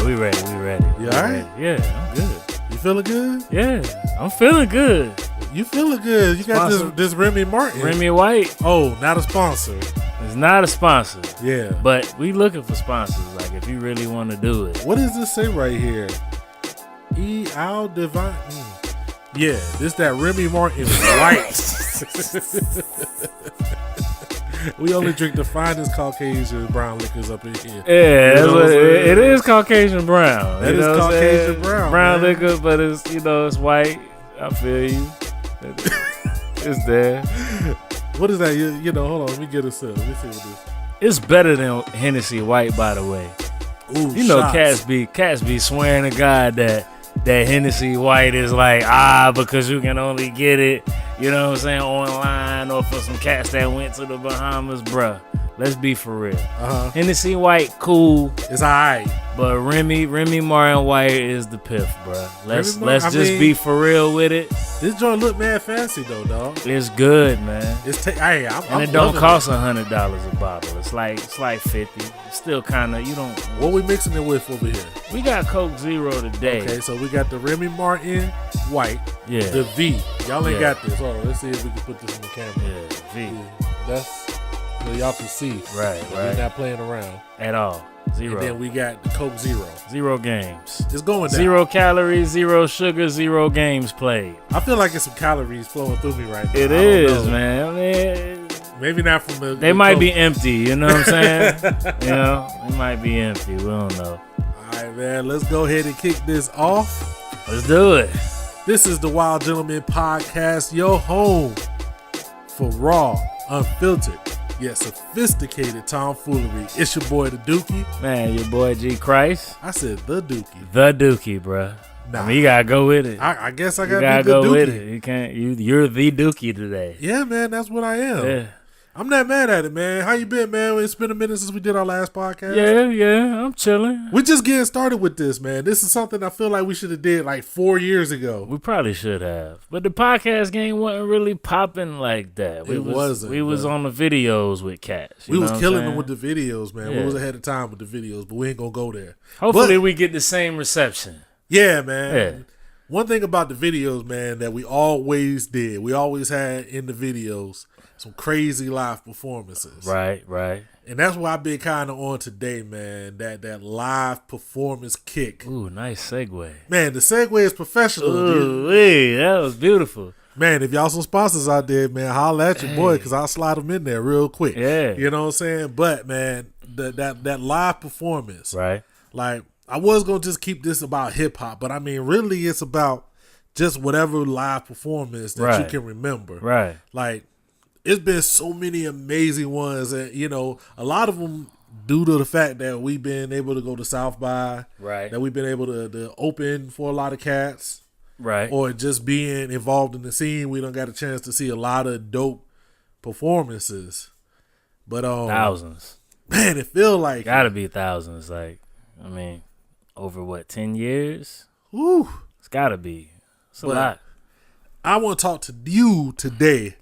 we ready. You all right? Yeah, I'm good. You feeling good? Yeah, I'm feeling good. You feeling good. You got this Remi Martin. Remi White. Oh, not a sponsor. It's not a sponsor. Yeah. But we looking for sponsors, like if you really want to do it. What does this say right here? Al Divine. Yeah, this that Remi Martin White. We only drink the finest Caucasian brown liquors up in here. Yeah, that's what it is. Caucasian brown. That is Caucasian brown. Brown man. liquor, but it's it's white. I feel you. It's there. What is that? Hold on. Let me get a sip. Let me see what this. It's better than Hennessy White, by the way. Ooh, You know, shots. cats be swearing to God that Hennessy White is like, because you can only get it, you know what I'm saying, online or for some cats that went to the Bahamas, bruh. Let's be for real. Hennessy White, cool. It's all right. But Remi Martin White is the piff, bruh. Let's just be for real with it. This joint look mad fancy though, dog. It's good, man. I'm It don't loving cost $100 a bottle. It's like $50. It's still kind of, you don't. What we mixing it with over here? We got Coke Zero today. Okay, so we got the Remi Martin White. Yeah. The V. Y'all ain't Yeah. got this. Hold on, let's see if we can put this in the camera. Yeah, V. Yeah, that's so y'all can see. Right. We're not playing around. At all. Zero. And then we got the Coke Zero. Zero games. It's going down. 0 calories, 0 sugar, 0 games played. I feel like it's some calories flowing through me right now. It I don't is, know. man. I mean, Maybe not from the. they might Coke. be empty, you know what I'm saying? They might be empty. We don't know. All right, man. Let's go ahead and kick this off. Let's do it. This is the Wild Gentleman Podcast, your home for raw, unfiltered, yet sophisticated tomfoolery. It's your boy, the Dookie. Man, your boy G Christ. I said the Dookie. The Dookie, bruh. Nah. I mean, you gotta go with it. I guess I You gotta gotta be the go Dookie. with it. You can't. You're the Dookie today. Yeah, man, that's what I am. Yeah. I'm not mad at it, man. How you been, man? It's been a minute since we did our last podcast. Yeah. I'm chilling. We're just getting started with this, man. This is something I feel like we should have did like 4 years ago. We probably should have, but the podcast game wasn't really popping like that. It wasn't, We was on the videos with cats. We was killing them with the videos, man. Yeah. We was ahead of time with the videos, but we ain't gonna go there. Hopefully, we get the same reception. Yeah, man. Yeah. One thing about the videos, man, that we always did, we always had in the videos some crazy live performances. Right. And that's what I've been kind of on today, man. That live performance kick. Ooh, nice segue. Man, the segue is professional. Ooh, that was beautiful. Man, if y'all some sponsors out there, man, holla at your boy, because I'll slide them in there real quick. Yeah. You know what I'm saying? But, man, that live performance. Right. Like, I was going to just keep this about hip-hop, but, I mean, really it's about just whatever live performance that you can remember. Right. Like, it's been so many amazing ones, and, a lot of them due to the fact that we've been able to go to South by. Right. That we've been able to open for a lot of cats. Right. Or just being involved in the scene, we don't got a chance to see a lot of dope performances. But thousands. Man, it feel like Gotta be thousands. Like, I mean, over 10 years? Woo. It's gotta be. It's a lot. I want to talk to you today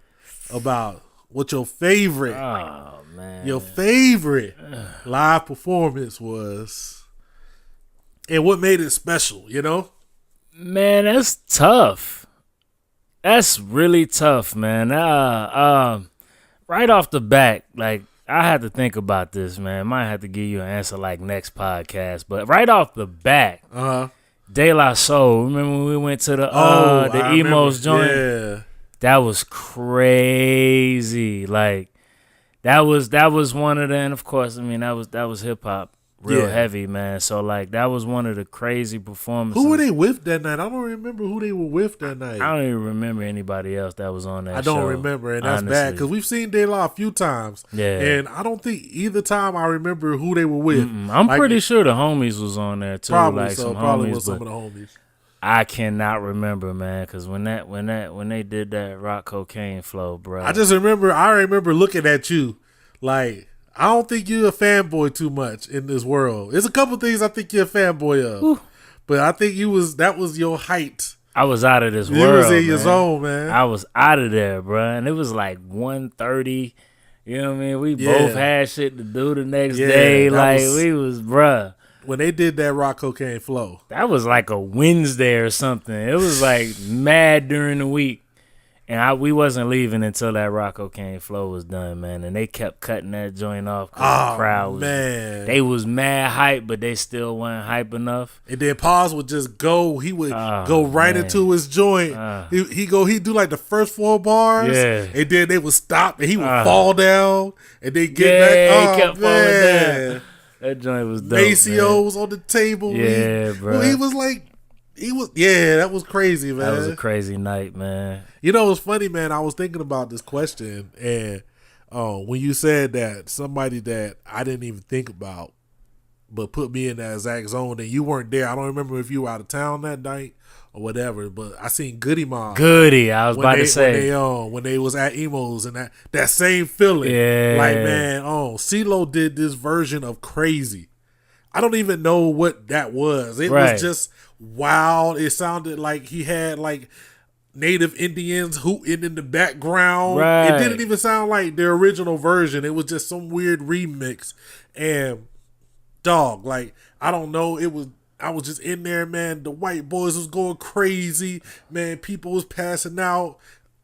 about what your favorite live performance was and what made it special, Man, that's tough. That's really tough, man. Right off the bat, like, I had to think about this, man. Might have to give you an answer like next podcast, but right off the bat, De La Soul. Remember when we went to the Emos joint? Yeah. That was crazy. Like, that was one of the, and of course, I mean, that was hip hop. Real heavy, man. So, like, that was one of the crazy performances. Who were they with that night? I don't remember who they were with that night. I don't even remember anybody else that was on that show. I don't remember, and that's bad because we've seen De La a few times. Yeah. And I don't think either time I remember who they were with. I'm pretty sure the homies was on there, too. Probably like so. some Probably homies, was some of the homies. I cannot remember, man, because when they did that rock cocaine flow, bro. I remember looking at you like, I don't think you're a fanboy too much in this world. There's a couple things I think you're a fanboy of. Ooh. But I think that was your height. I was out of this world. You was in your zone, man. I was out of there, bro. And it was like 1:30. You know what I mean? We both had shit to do the next day. Like, we was, bruh. when they did that Rock Cocaine Flow. That was like a Wednesday or something. It was like mad during the week. And we wasn't leaving until that Rock Cocaine Flow was done, man. And they kept cutting that joint off because the crowd was, man. They was mad hype, but they still weren't hype enough. And then Paz would just go. He would go right into his joint. He'd do like the first 4 bars. Yeah. And then they would stop and he would fall down. And then get back. He kept falling down. That joint was dope, Maceo was on the table. Yeah, bro. He was like, that was crazy, man. That was a crazy night, man. You know, it's funny, man. I was thinking about this question, and when you said that somebody that I didn't even think about, but put me in that exact zone, and you weren't there. I don't remember if you were out of town that night or whatever, but I seen Goody Mob. Goody, I was about to say. When they was at Emos, and that same feeling. Yeah. Like, man, CeeLo did this version of Crazy. I don't even know what that was. It was just wild. It sounded like he had like native Indians hooting in the background. Right. It didn't even sound like the original version. It was just some weird remix. And dog, like, I don't know. I was just in there, man. The white boys was going crazy. Man, people was passing out.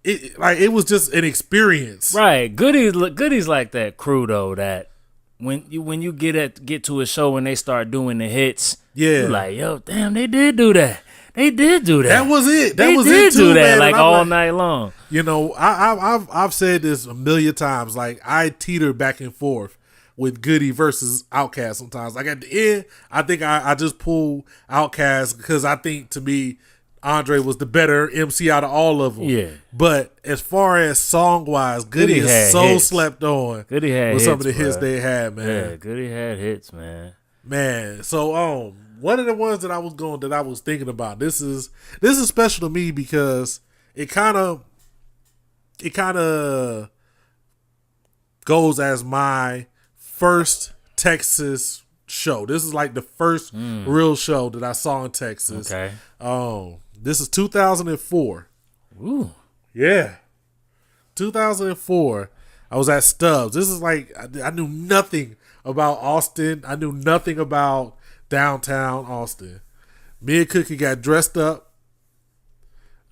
It was just an experience. Right. Goody's like that crew though, that when you get to a show and they start doing the hits, you're like, yo, damn, they did do that. They did do that. That was it. They did do that, like all night long. You know, I've said this a million times. Like, I teeter back and forth with Goody versus Outkast sometimes. Like, at the end, I think I just pull Outkast because I think, to me, Andre was the better MC out of all of them. Yeah. But as far as song-wise, Goody is so hits. Slept on. Goody had with hits, some of the hits bro. they had, man. Yeah, Goody had hits, man. Man, so one of the ones that I was thinking about. This is special to me because it kind of goes as my first Texas show. This is like the first real show that I saw in Texas. Okay. This is 2004. Ooh. Yeah. 2004. I was at Stubbs. This is like, I knew nothing about Austin. I knew nothing about downtown Austin. Me and Cookie got dressed up.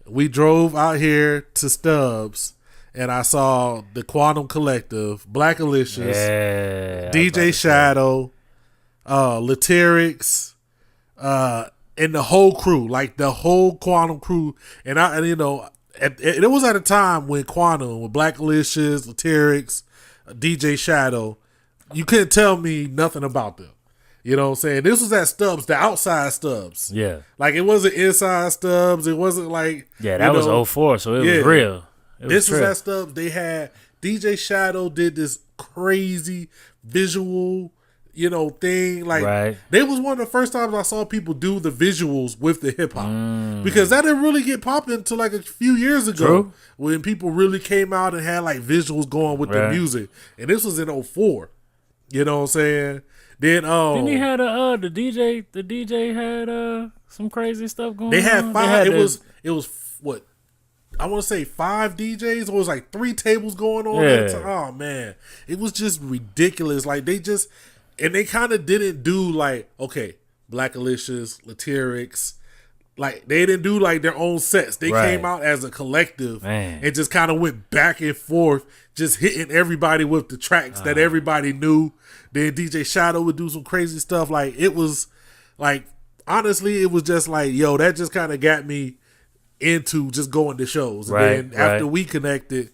We drove out here to Stubbs, and I saw the Quantum Collective, Black Alicious, DJ Shadow, Laterix, and the whole crew, like the whole Quantum crew. And it was at a time when Quantum, with Black Alicious, Laterix, DJ Shadow, you couldn't tell me nothing about them. You know what I'm saying? This was at Stubbs, the outside Stubbs. Yeah. Like, it wasn't inside Stubbs. It wasn't like... Yeah, that was 04, so it was real. This was at Stubbs. They had... DJ Shadow did this crazy visual, thing. Like, they was one of the first times I saw people do the visuals with the hip-hop. Because that didn't really get popping until like a few years ago. True. When people really came out and had like visuals going with the music. And this was in 04. You know what I'm saying? Then didn't he had the DJ had some crazy stuff going on? They had 5. It was what? I want to say 5 DJs. Or it was like 3 tables going on at a time. Oh man. It was just ridiculous. Like, they kind of didn't do like, okay, Black Alicious, Laterix. Like, they didn't do like their own sets. They came out as a collective and just kind of went back and forth, just hitting everybody with the tracks that everybody knew. Then DJ Shadow would do some crazy stuff. Like, it was like, honestly, it was just like, yo, that just kind of got me into just going to shows. And then after we connected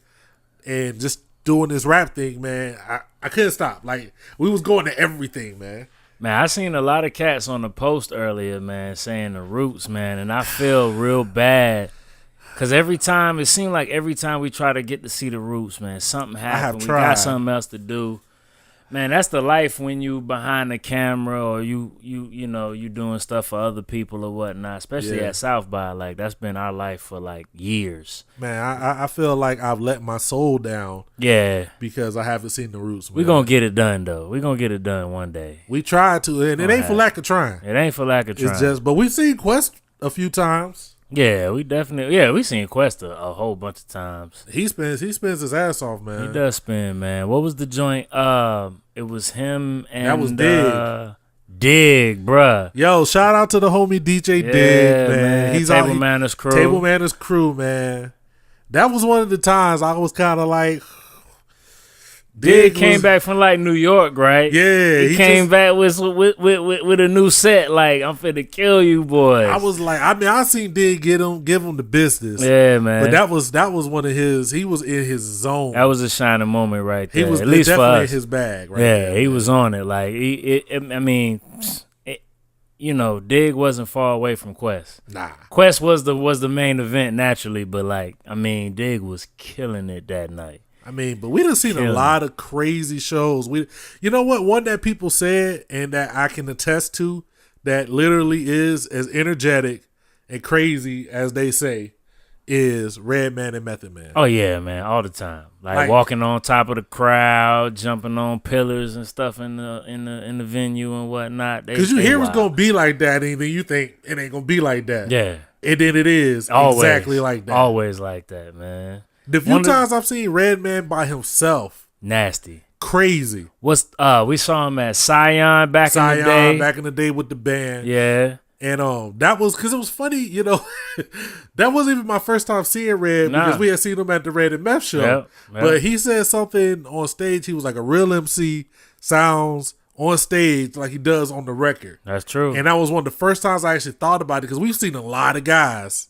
and just doing this rap thing, man, I couldn't stop. Like, we was going to everything, man. Man, I seen a lot of cats on the post earlier, man, saying the Roots, man, and I feel real bad. Because it seemed like every time we try to get to see the Roots, man, something happened. We got something else to do. Man, that's the life when you behind the camera or you doing stuff for other people or whatnot, especially at South by. Like, that's been our life for like years. Man, I feel like I've let my soul down. Yeah. Because I haven't seen the Roots, man. We're going to get it done, though. We're going to get it done one day. We tried to, and it ain't for lack of trying. It ain't for lack of trying. It's just, but we've seen Quest a few times. Yeah, we seen Quest a whole bunch of times. He spins his ass off, man. He does spin, man. What was the joint? It was him and that was big. Dig, bruh. Yo, shout out to the homie DJ Yeah, Dig, man. He's Table out. Manners crew. Table Manners crew, man. That was one of the times I was kind of like, Dig came back from like New York, right? Yeah, he came back with a new set. Like, I'm finna kill you, boys. I was like, I mean, I seen Dig give him the business. Yeah, man. But that was one of his. He was in his zone. That was a shining moment right there. He was at least definitely for us. in his bag. Right yeah, there, he man. was on it. Like, Dig wasn't far away from Quest. Nah, Quest was the main event naturally, but like, Dig was killing it that night. I mean, but we done seen a lot of crazy shows. You know what? One that people said and that I can attest to that literally is as energetic and crazy as they say is Redman and Method Man. Oh yeah, man, all the time. Like walking on top of the crowd, jumping on pillars and stuff in the venue and whatnot. Because you hear it's gonna be like that, and then you think it ain't gonna be like that. Yeah, and then it is exactly like that. Always like that, man. The few times I've seen Redman by himself, nasty, crazy. We saw him at Scion back in the day with the band. Yeah. And that was because it was funny, you know. That wasn't even my first time seeing Red because we had seen him at the Red and Meth show. Yep. But he said something on stage. He was like a real MC, sounds on stage like he does on the record. That's true. And that was one of the first times I actually thought about it because we've seen a lot of guys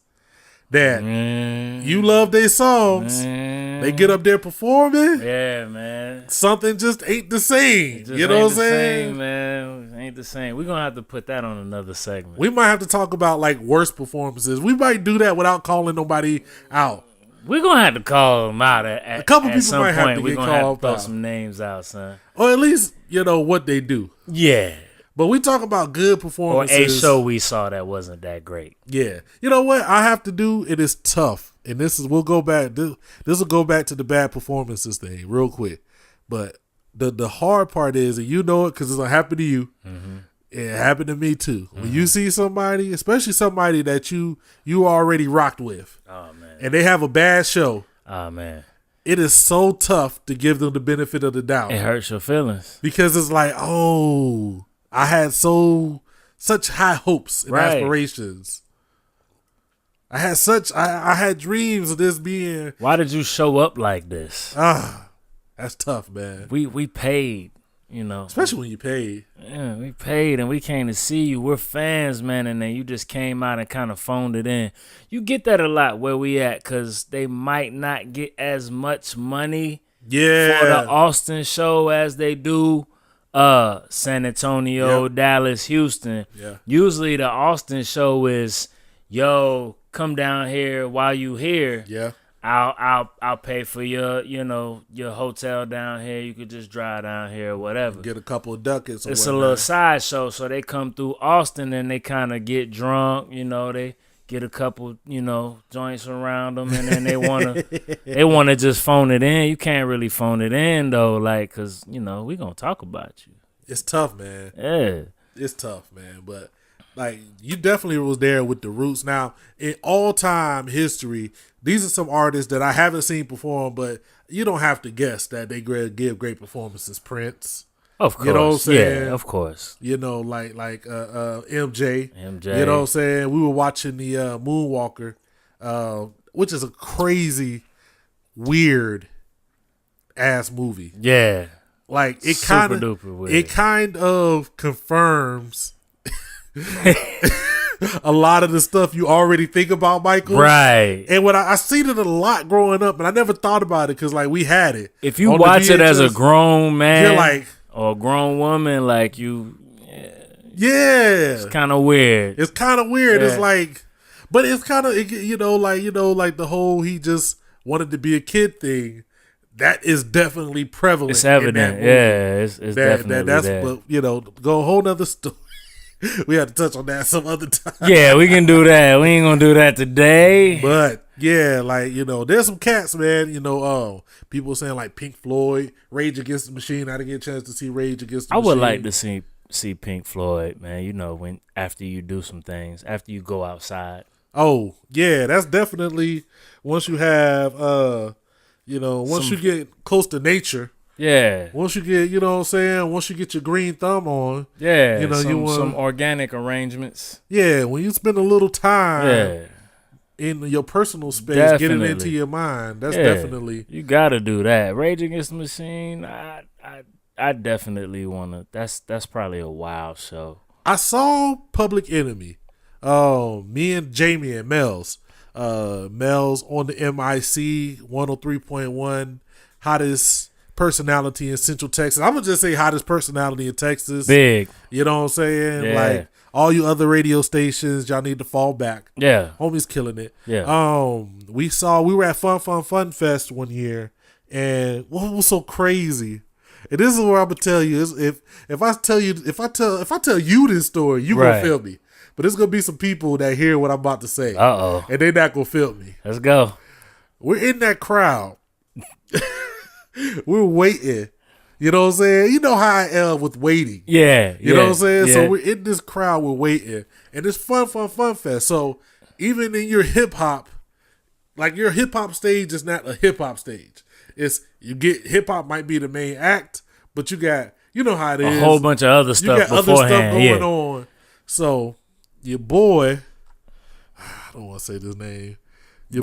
that you love their songs. They get up there performing. Yeah, man. Something just ain't the same. You know what I'm saying? Same, man. Ain't the same. We're going to have to put that on another segment. We might have to talk about like worst performances. We might do that without calling nobody out. We're going to have to call them out at a couple people some might point. have to get We're going to have to throw out. some names out, son. Or at least, you know, what they do. Yeah. But we talk about good performances. Or a show we saw that wasn't that great. Yeah. You know what I have to do? It is tough. And we'll go back. This will go back to the bad performances thing real quick. But the hard part is, and you know it because it's going to happen to you. Mm-hmm. It happened to me too. Mm-hmm. When you see somebody, especially somebody that you already rocked with. Oh, man. And they have a bad show. Oh, man. It is so tough to give them the benefit of the doubt. It hurts your feelings. Because it's like, oh, I had such high hopes and aspirations. I had dreams of this being. Why did you show up like this? That's tough, man. We paid, you know. Especially when you paid. Yeah, we paid and we came to see you. We're fans, man, and then you just came out and kind of phoned it in. You get that a lot where we at because they might not get as much money for the Austin show as they do San Antonio, Dallas, Houston. Yeah. Usually the Austin show is, yo, come down here while you here. Yeah. I'll pay for your hotel down here. You could just drive down here or whatever. Get a couple of ducats. It's a little side show, so they come through Austin and they kind of get drunk. You know, they get a couple, joints around them, and then they wanna just phone it in. You can't really phone it in though, like, cause we gonna talk about you. It's tough, man. Yeah, it's tough, man. But like, you definitely was there with the Roots. Now, in all time history, these are some artists that I haven't seen perform, but you don't have to guess that they give great performances. Prince. Of course. You know what I'm saying? Yeah, of course. Like MJ. MJ. You know what I'm saying? We were watching the Moonwalker, which is a crazy, weird ass movie. Yeah. Like it kind of confirms a lot of the stuff you already think about Michael. Right. And when I seen it a lot growing up, and I never thought about it because like we had it. If you watch it as a grown man, you're like, or a grown woman, like you, it's kind of weird. It's kind of weird. Yeah. It's like, but it's kind of like the whole he just wanted to be a kid thing. That is definitely prevalent. It's evident. It's definitely there. But go a whole nother story. We had to touch on that some other time. Yeah, we can do that. We ain't gonna do that today. But yeah, like there's some cats, man. People saying like Pink Floyd, Rage Against the Machine. I didn't get a chance to see Rage Against the Machine. I would like to see Pink Floyd, man. When after you do some things, after you go outside. Oh yeah, that's definitely once you have once you get close to nature. Yeah. Once you get, you know what I'm saying, once you get your green thumb on, Yeah. you know, some organic arrangements. Yeah, when you spend a little time Yeah. in your personal space, Definitely. getting into your mind, that's Yeah. definitely. You gotta do that. Rage Against the Machine, I definitely wanna. That's probably a wild show. I saw Public Enemy. Me and Jamie and Mel's. Mel's on the MIC 103.1, hottest personality in Central Texas. I'm gonna just say hottest personality in Texas. Big. You know what I'm saying? Yeah. Like all you other radio stations, y'all need to fall back. Yeah. Homie's killing it. Yeah. We were at Fun Fest one year, and what was so crazy? And this is where I'm gonna tell you is if I tell you this story, you gonna feel me. But there's gonna be some people that hear what I'm about to say. And they're not gonna feel me. Let's go. We're in that crowd. We're waiting. You know what I'm saying? You know how I am with waiting. Yeah. You know what I'm saying? Yeah. So we're in this crowd, we're waiting. And it's Fun Fest. So even in your hip hop, like your hip hop stage is not a hip hop stage. It's you get hip hop might be the main act, but you got, you know how it is. A whole bunch of other stuff. You got other stuff going on. So your boy, I don't want to say this name. Your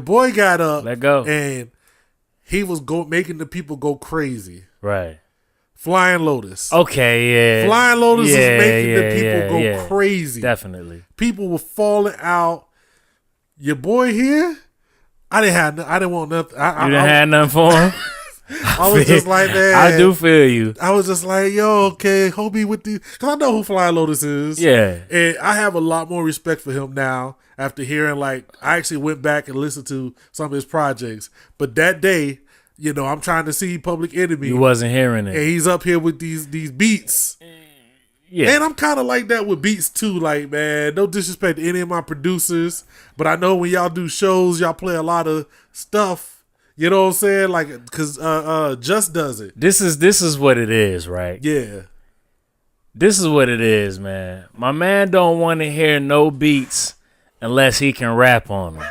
boy got up. Let go. And he was making the people go crazy. Right. Flying Lotus. Okay, yeah. Flying Lotus is making the people go crazy. Definitely. People were falling out. Your boy here, I didn't want nothing. You didn't have nothing for him? I was just like, man. I do feel you. I was just like, yo, okay, Hobie with the, because I know who Flying Lotus is. Yeah. And I have a lot more respect for him now after hearing, like, I actually went back and listened to some of his projects. But that day, you know, I'm trying to see Public Enemy. You wasn't hearing it. And he's up here with these beats. Yeah. And I'm kind of like that with beats too. Like, man, no disrespect to any of my producers, but I know when y'all do shows, y'all play a lot of stuff. You know what I'm saying? Like, because Just does it. This is what it is, right? Yeah. This is what it is, man. My man don't want to hear no beats unless he can rap on them.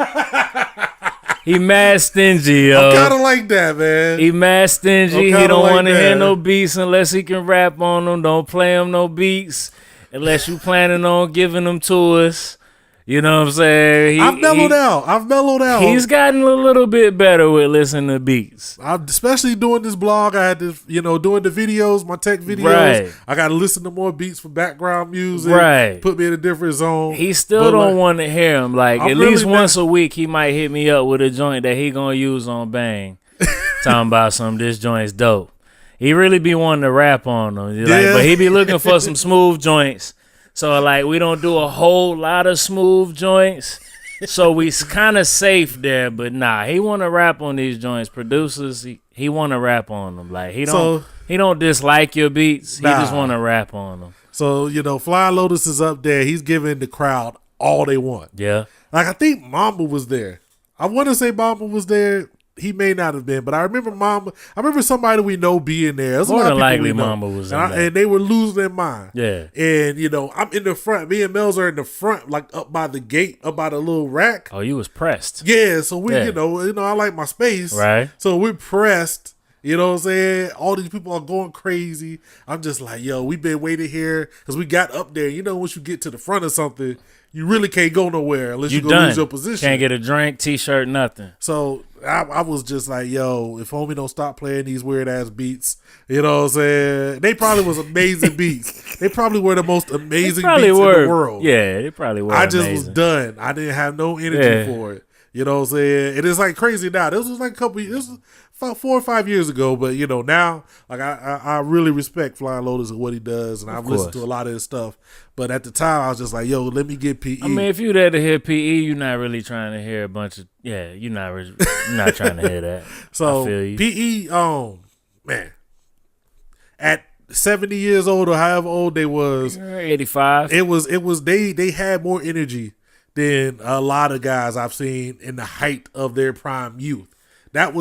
He mad stingy, yo. I'm kind of like that, man. He mad stingy. He don't want to hear no beats unless he can rap on them. Don't play him no beats unless you planning on giving them to us. You know what I'm saying? I've mellowed out. He's gotten a little bit better with listening to beats. Especially doing this blog. I had to, doing the videos, my tech videos. Right. I got to listen to more beats for background music. Right. Put me in a different zone. He still don't want to hear him. Like, at least once a week, he might hit me up with a joint that he going to use on Bang. Talking about this joint's dope. He really be wanting to rap on them. Like, but he be looking for some smooth joints. So, like, we don't do a whole lot of smooth joints. So, we kind of safe there. But, nah, he want to rap on these joints. Producers, he want to rap on them. Like, he don't dislike your beats. He just want to rap on them. So, Flying Lotus is up there. He's giving the crowd all they want. Yeah. Like, I think Mamba was there. I want to say Mamba was there. He may not have been, but I remember Mamba. I remember somebody we know being there. There's More than likely, Mamba was there. And they were losing their mind. Yeah. And, I'm in the front. Me and Mel's are in the front, like up by the gate, up by the little rack. Oh, you was pressed. Yeah, so we, I like my space. Right. So we're pressed. You know what I'm saying? All these people are going crazy. I'm just like, yo, we've been waiting here because we got up there. Once you get to the front of something, you really can't go nowhere unless you go lose your position. Can't get a drink, t-shirt, nothing. So I was just like, yo, if homie don't stop playing these weird ass beats, you know what I'm saying? They probably was amazing beats. They probably were the most amazing beats in the world. Yeah, they probably were. I just was done. I didn't have no energy for it. You know what I'm saying? It is like crazy now. This was like this was 4 or 5 years ago, but now, like I really respect Flying Lotus and what he does, and I've listened to a lot of his stuff. But at the time, I was just like, yo, let me get PE. I mean, if you there to hear PE, you're not really trying to hear a bunch of you're not trying to hear that. So I feel you. PE, man, at 70 years old or however old they was, 85. It was they had more energy than a lot of guys I've seen in the height of their prime youth. That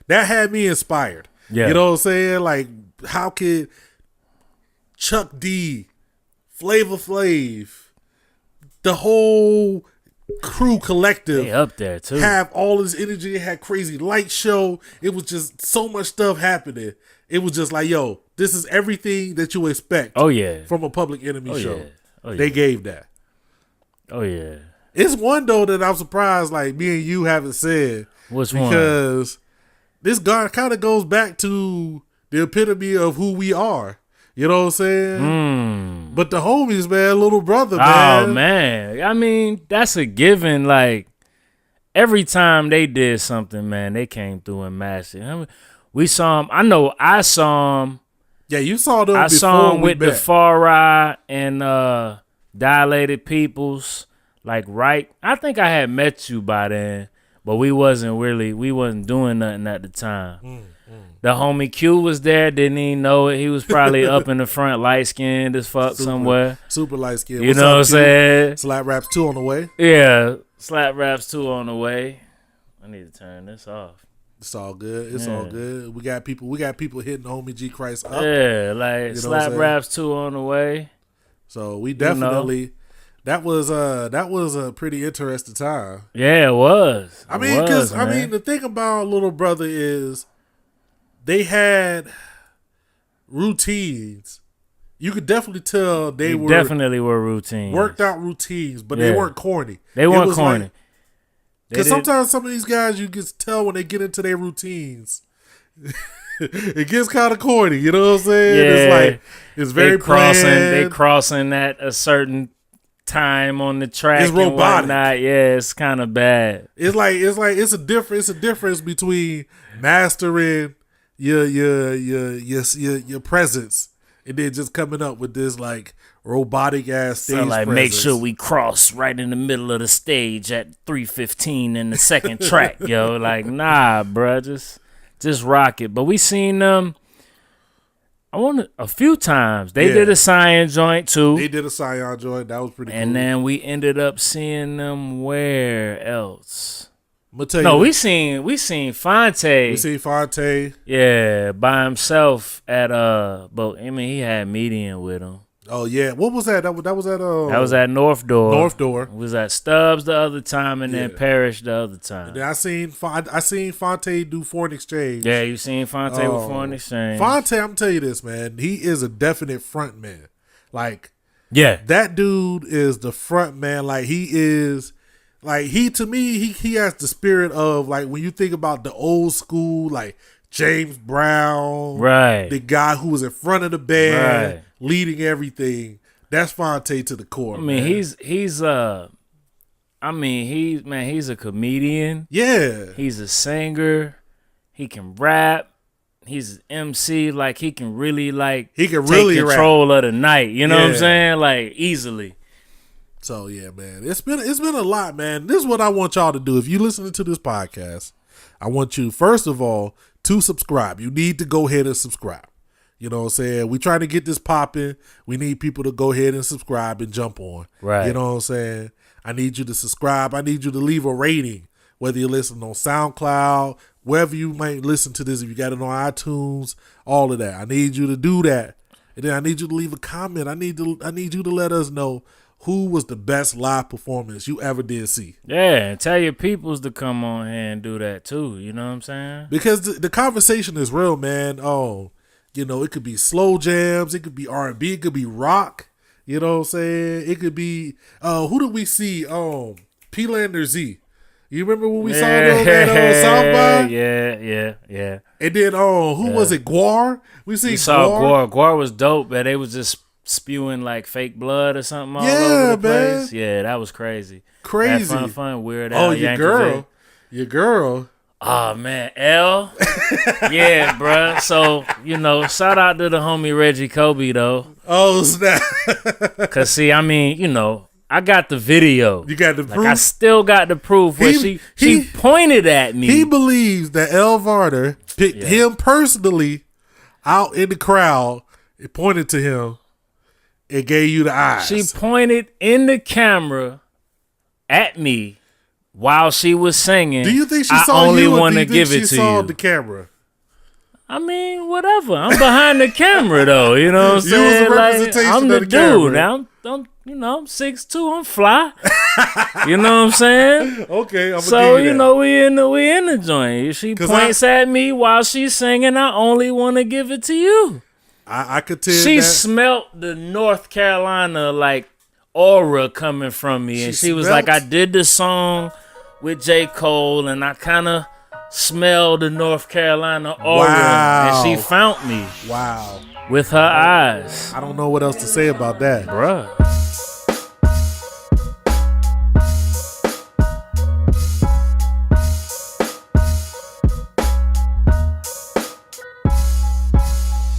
had me inspired. Yeah. You know what I'm saying? Like, how could Chuck D, Flavor Flav, the whole crew collective. They up there too. Have all this energy. It had crazy light show. It was just so much stuff happening. It was just like, yo, this is everything that you expect. Oh yeah, from a Public Enemy show. Yeah. Oh, yeah. They gave that. Oh yeah. It's one though that I'm surprised like me and you haven't said. Which one? Because this guy kind of goes back to the epitome of who we are. You know what I'm saying? But the homies, man, little brother, man. Oh man, I mean that's a given. Like every time they did something, man, they came through and mashed it. I mean, we saw him. I know I saw him. Yeah, you saw them. I before saw him we with met. the Far Ride and Dilated Peoples. Like I think I had met you by then, but we wasn't doing nothing at the time. The homie Q was there, didn't even know it. He was probably up in the front, light skinned as fuck somewhere. Super light skinned. You know what I'm saying? Slap Raps 2 on the way. Yeah, Slap Raps 2 on the way. I need to turn this off. It's all good. It's all good. We got people hitting homie G Christ up. Yeah, like you know Slap Raps 2 on the way. So we definitely that was a pretty interesting time. Yeah, it was. I mean, because the thing about Little Brother is they had routines. You could definitely tell they definitely were routines. Worked out routines, but they weren't corny. They weren't corny. Because sometimes some of these guys, you can tell when they get into their routines, it gets kind of corny. You know what I'm saying? Yeah. It's like it's very planned. They crossing at a certain time on the track. It's robotic. Yeah, it's kind of bad. It's a difference between mastering your presence and then just coming up with this like robotic ass stage So like presence. make sure we cross right in the middle of the stage at 3:15 in the second track, yo. Like nah, bruh, just rock it. But we seen them. A few times. They did a Cyan joint too. They did a Cyan joint. That was pretty cool. And then we ended up seeing them where else? We seen Fonte. We seen Fonte. Yeah, by himself at but I mean he had Median with him. Oh yeah, what was that? That was at North Door. North Door. It was at Stubbs the other time, and then Parrish the other time. And then I seen Fonte do Foreign Exchange. Yeah, you seen Fonte with Foreign Exchange. Fonte, I'm telling you this, man. He is a definite front man. Like, yeah, that dude is the front man. Like he is. Like to me, he has the spirit of like when you think about the old school, like James Brown, right? The guy who was in front of the band, right, leading everything. That's Fonte to the core. I mean, man. he's a comedian. Yeah, he's a singer. He can rap. He's an MC. Like he can really take control of the night. You know what I'm saying? Like easily. So yeah, man, it's been a lot, man. This is what I want y'all to do. If you listening to this podcast, I want you first of all to subscribe. You need to go ahead and subscribe. You know what I'm saying? We trying to get this popping. We need people to go ahead and subscribe and jump on. Right. You know what I'm saying? I need you to subscribe. I need you to leave a rating, whether you're listening on SoundCloud, wherever you might listen to this. If you got it on iTunes, all of that. I need you to do that, and then I need you to leave a comment. I need you to let us know who was the best live performance you ever did see. Yeah, and tell your peoples to come on here and do that too. You know what I'm saying? Because the conversation is real, man. Oh, you know, it could be slow jams. It could be R&B. It could be rock. You know what I'm saying? It could be, who did we see? P-Lander Z. You remember when we saw those at South by? Yeah. And then, who was it? Guar? We saw Guar. Guar was dope, man. They was just spewing like fake blood or something all over the place. Yeah, that was crazy. Had fun, weird. Your girl. Oh man, L. Yeah, bruh. So shout out to the homie Reggie Kobe though. Oh snap! Cause see, I mean, I got the video. You got the proof. I still got the proof where she pointed at me. He believes that L. Varner picked him personally out in the crowd and pointed to him. It gave you the eyes. She pointed in the camera at me while she was singing. Do you think she I saw only you? want to give it to you? She saw the camera. I mean, whatever. I'm behind the camera though. You know what I'm You was saying? a representation I'm the of the camera. dude. I'm I'm 6'2", I'm fly. You know what I'm saying? Okay, I'm So give you you that. know we in the joint. She 'Cause points at me while she's singing. I only want to give it to you. I could tell She that. smelt the North Carolina like aura coming from me, and she was like, "I did the song with J. Cole, and I kind of smelled the North Carolina aura, and she found me Wow. with her eyes." I don't know what else to say about that. Bruh.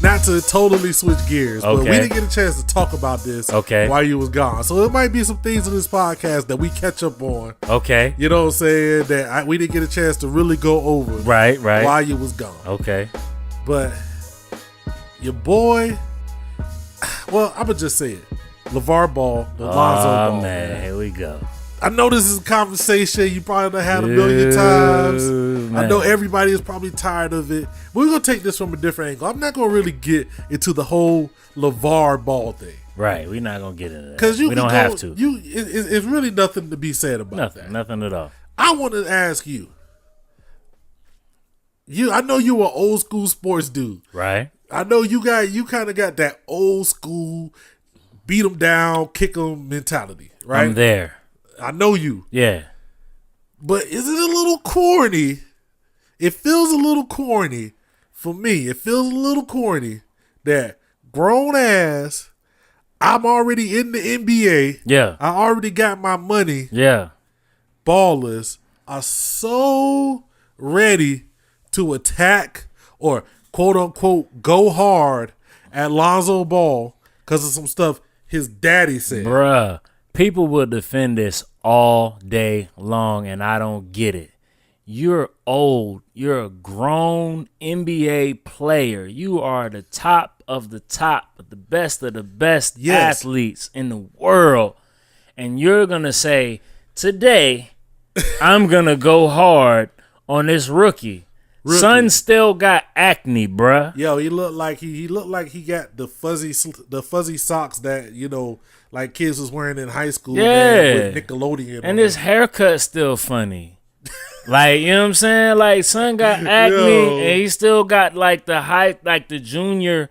Not to totally switch gears, but we Okay. didn't get a chance to talk about this Okay. while you was gone. So it might be some things in this podcast that we catch up on. Okay. You know what I'm saying? That we didn't get a chance to really go over Right. while you was gone. Okay. But your boy, well, I'm going to just say it. LeVar Ball, the Lonzo Ball. Man, here we go. I know this is a conversation you probably done had a million times. I know everybody is probably tired of it. We're going to take this from a different angle. I'm not going to really get into the whole LeVar Ball thing. Right, we're not gonna get into that. Because we don't have to. It's really nothing to be said about that. Nothing at all. I want to ask you. I know you an old school sports dude. Right. I know you kind of got that old school beat them down, kick them mentality. Right. I'm there. I know you. Yeah. But is it a little corny? It feels a little corny for me. It feels a little corny that grown ass, I'm already in the NBA. Yeah. I already got my money. Yeah. Ballers are so ready to attack or quote unquote go hard at Lonzo Ball because of some stuff his daddy said. Bruh, people will defend this all day long, and I don't get it. You're old. You're a grown NBA player. You are the top of the best of the best athletes in the world. And you're going to say, today, I'm going to go hard on this rookie. Son still got acne, bruh. Yo, he looked like he got the fuzzy socks that, you know, like kids was wearing in high school. Yeah. Man, with Nickelodeon. And his haircut's still funny. Like, you know what I'm saying? Like, son got acne and he still got like the junior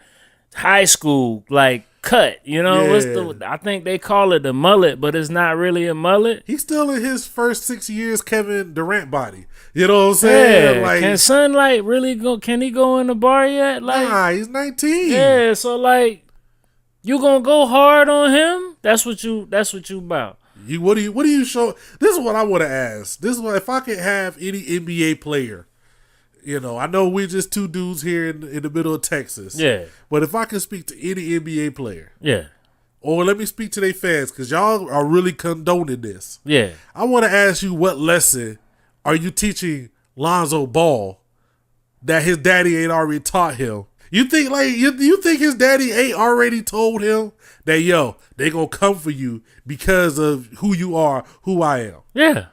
high school like cut. You know, I think they call it the mullet, but it's not really a mullet. He's still in his first 6 years Kevin Durant body. You know what I'm saying? Yeah. Like, Can son like really go? Can he go in the bar yet? Like, nah, he's 19. Yeah. So like, you gonna go hard on him? That's what you about. What do you show? This is what I want to ask. This is what, if I could have any NBA player, you know, I know we're just two dudes here in the middle of Texas. Yeah. But if I could speak to any NBA player, Yeah. or let me speak to their fans, because y'all are really condoning this. Yeah. I want to ask you, what lesson are you teaching Lonzo Ball that his daddy ain't already taught him? You think you think his daddy ain't already told him that, yo, they gonna come for you because of who you are, who I am? Yeah.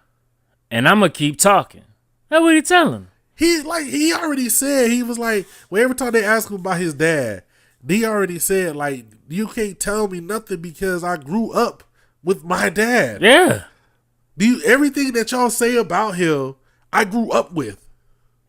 And I'm gonna keep talking. That's what he telling him. He already said, he was like, well, every time they ask him about his dad, he already said, like, you can't tell me nothing because I grew up with my dad. Yeah. Everything that y'all say about him, I grew up with.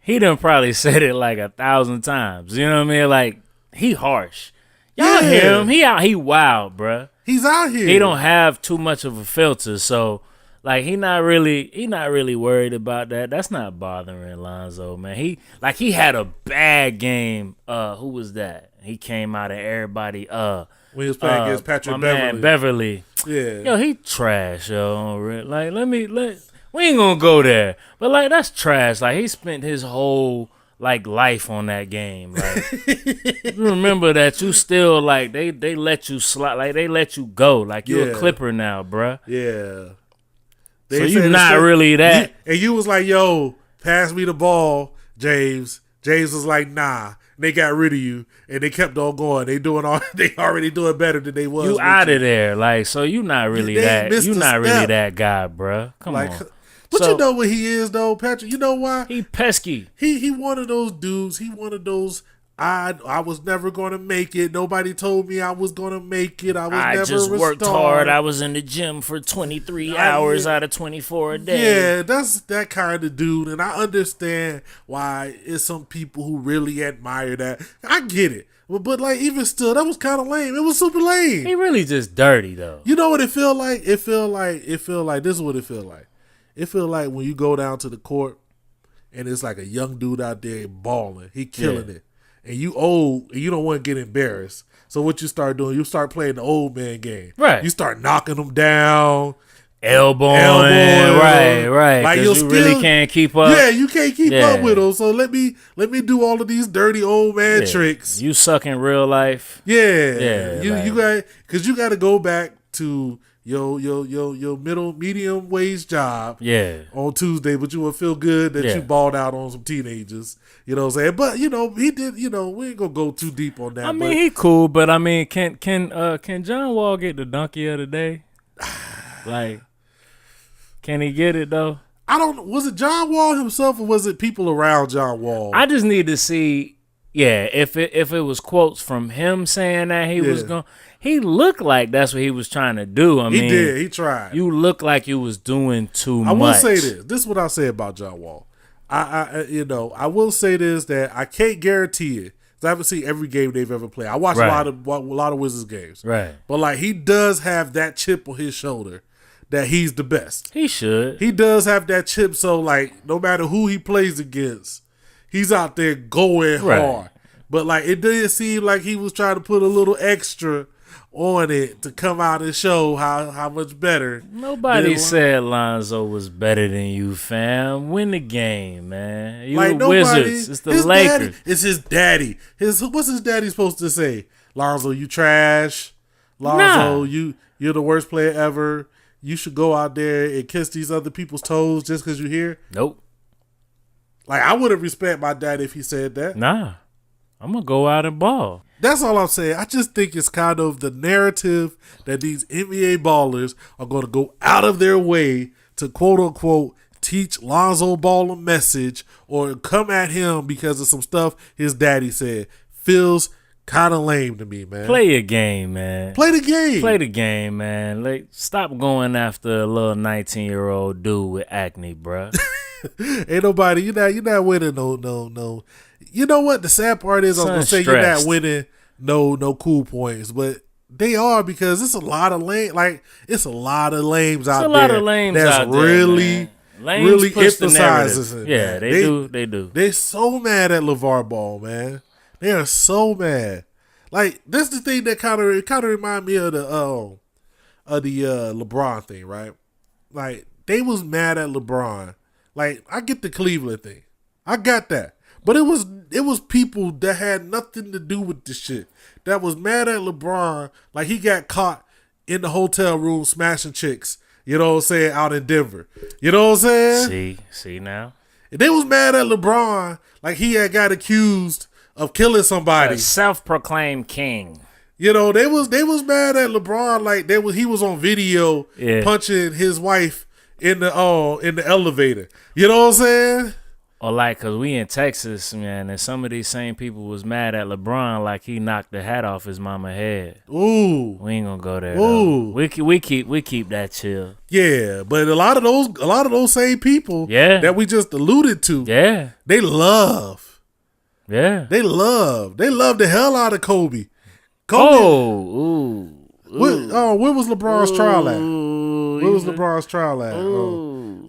He done probably said it like 1,000 times. You know what I mean? Like, he harsh. Y'all hear him. He wild, bruh. He's out here. He don't have too much of a filter, so like he not really worried about that. That's not bothering Lonzo, man. He had a bad game. Who was that? He came out of everybody. When he was playing against Patrick Beverly. Man Beverly. Yeah. Yo, he trash, yo. Like, we ain't gonna go there. But like, that's trash. Like, he spent his whole like life on that game. Like, you remember that you still like they let you slide, like they let you go. Like, you're a Clipper now, bruh. Yeah. So you not really that. And you was like, yo, pass me the ball, James. James was like, nah. And they got rid of you, and they kept on going. They already doing better than they was. You out of there, like, so you not really that. You not really that guy, bruh. Come on. But you know what he is though, Patrick. You know why? He pesky. He one of those dudes. He one of those. I was never gonna make it. Nobody told me I was gonna make it. I just worked hard. I was in the gym for 23 hours out of 24 a day. Yeah, that's that kind of dude, and I understand why it's some people who really admire that. I get it, but like even still, that was kind of lame. It was super lame. He really just dirty though. You know what it feel like? It feel like this is what it feel like. It feel like when you go down to the court and it's like a young dude out there balling, he killing it. And you old, and you don't want to get embarrassed. So what you start doing, you start playing the old man game. Right. You start knocking them down. Elbowing. Right. Like you really can't keep up. Yeah, you can't keep up with them. So let me do all of these dirty old man tricks. You suck in real life. Yeah. You got, because you got to go back to your medium wage job on Tuesday, but you will feel good that you balled out on some teenagers. You know what I'm saying? But he did, we ain't gonna go too deep on that. I mean, he cool, but I mean, can John Wall get the donkey of the day? Like, can he get it though? I don't know. Was it John Wall himself or was it people around John Wall? I just need to see, if it was quotes from him saying that he was going. He looked like that's what he was trying to do. I mean, he did. He tried. You look like you was doing too much. I will say this. This is what I'll say about John Wall. I will say this, that I can't guarantee it. I haven't seen every game they've ever played. I watched a lot of Wizards games. Right. But like he does have that chip on his shoulder that he's the best. He should. He does have that chip, so like no matter who he plays against, he's out there going hard. But like it did seem like he was trying to put a little extra on it to come out and show how much better. Nobody said Lonzo was better than you, fam. Win the game, man. You like the Wizards. It's the Lakers. Daddy, it's his daddy. What's his daddy supposed to say? Lonzo, you trash. Lonzo, you're the worst player ever. You should go out there and kiss these other people's toes just because you're here. Nope. Like I wouldn't respect my dad if he said that. Nah. I'm gonna go out and ball. That's all I'm saying. I just think it's kind of the narrative that these NBA ballers are going to go out of their way to quote unquote teach Lonzo Ball a message or come at him because of some stuff his daddy said. Feels kind of lame to me, man. Play your game, man. Play the game. Play the game, man. Like, stop going after a little 19-year-old dude with acne, bruh. Ain't nobody. You're not winning. No. You know what? The sad part is, I was gonna say you're not winning. No cool points, but they are because it's a lot of lame. Like it's a lot of lames out there. It's a lot of lames out there. Really emphasizes it. Yeah, they do. They're so mad at LeVar Ball, man. They are so mad. Like that's the thing that kind of remind me of the LeBron thing, right? Like they was mad at LeBron. Like I get the Cleveland thing, I got that, but it was people that had nothing to do with this shit that was mad at LeBron. Like he got caught in the hotel room smashing chicks. You know what I'm saying? Out in Denver. You know what I'm saying? See now. And they was mad at LeBron like he had got accused of killing somebody. A self-proclaimed king. You know, they was mad at LeBron like he was on video punching his wife in the elevator. You know what I'm saying? Or like, cause we in Texas, man, and some of these same people was mad at LeBron like he knocked the hat off his mama's head. Ooh, we ain't gonna go there. Ooh, we keep that chill. Yeah, but a lot of those same people, that we just alluded to, they love the hell out of Kobe. Where was LeBron's trial at? Where was LeBron's trial at?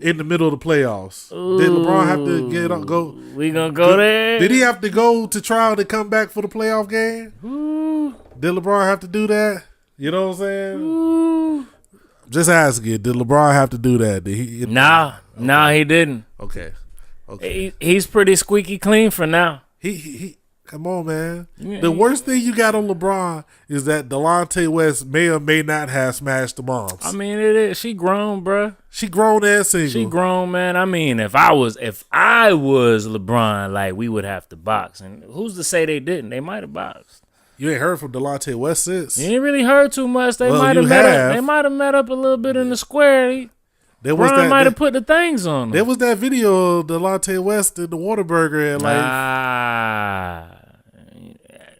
In the middle of the playoffs. Did LeBron have to go? We gonna go there? Did he have to go to trial to come back for the playoff game? Did LeBron have to do that? You know what I'm saying? Just asking. Did LeBron have to do that? Did he? Nah, he didn't. Okay. He's pretty squeaky clean for now. He come on, man. The worst thing you got on LeBron is that Delonte West may or may not have smashed the moms. I mean, it is. She grown, bruh. She grown and single. She grown, man. I mean, if I was LeBron, like we would have to box. And who's to say they didn't? They might have boxed. You ain't heard from Delonte West since. You ain't really heard too much. They might have met up. They might have met up a little bit in the square. Brian might have put the things on him. There was that video of Delonte West and the Whataburger and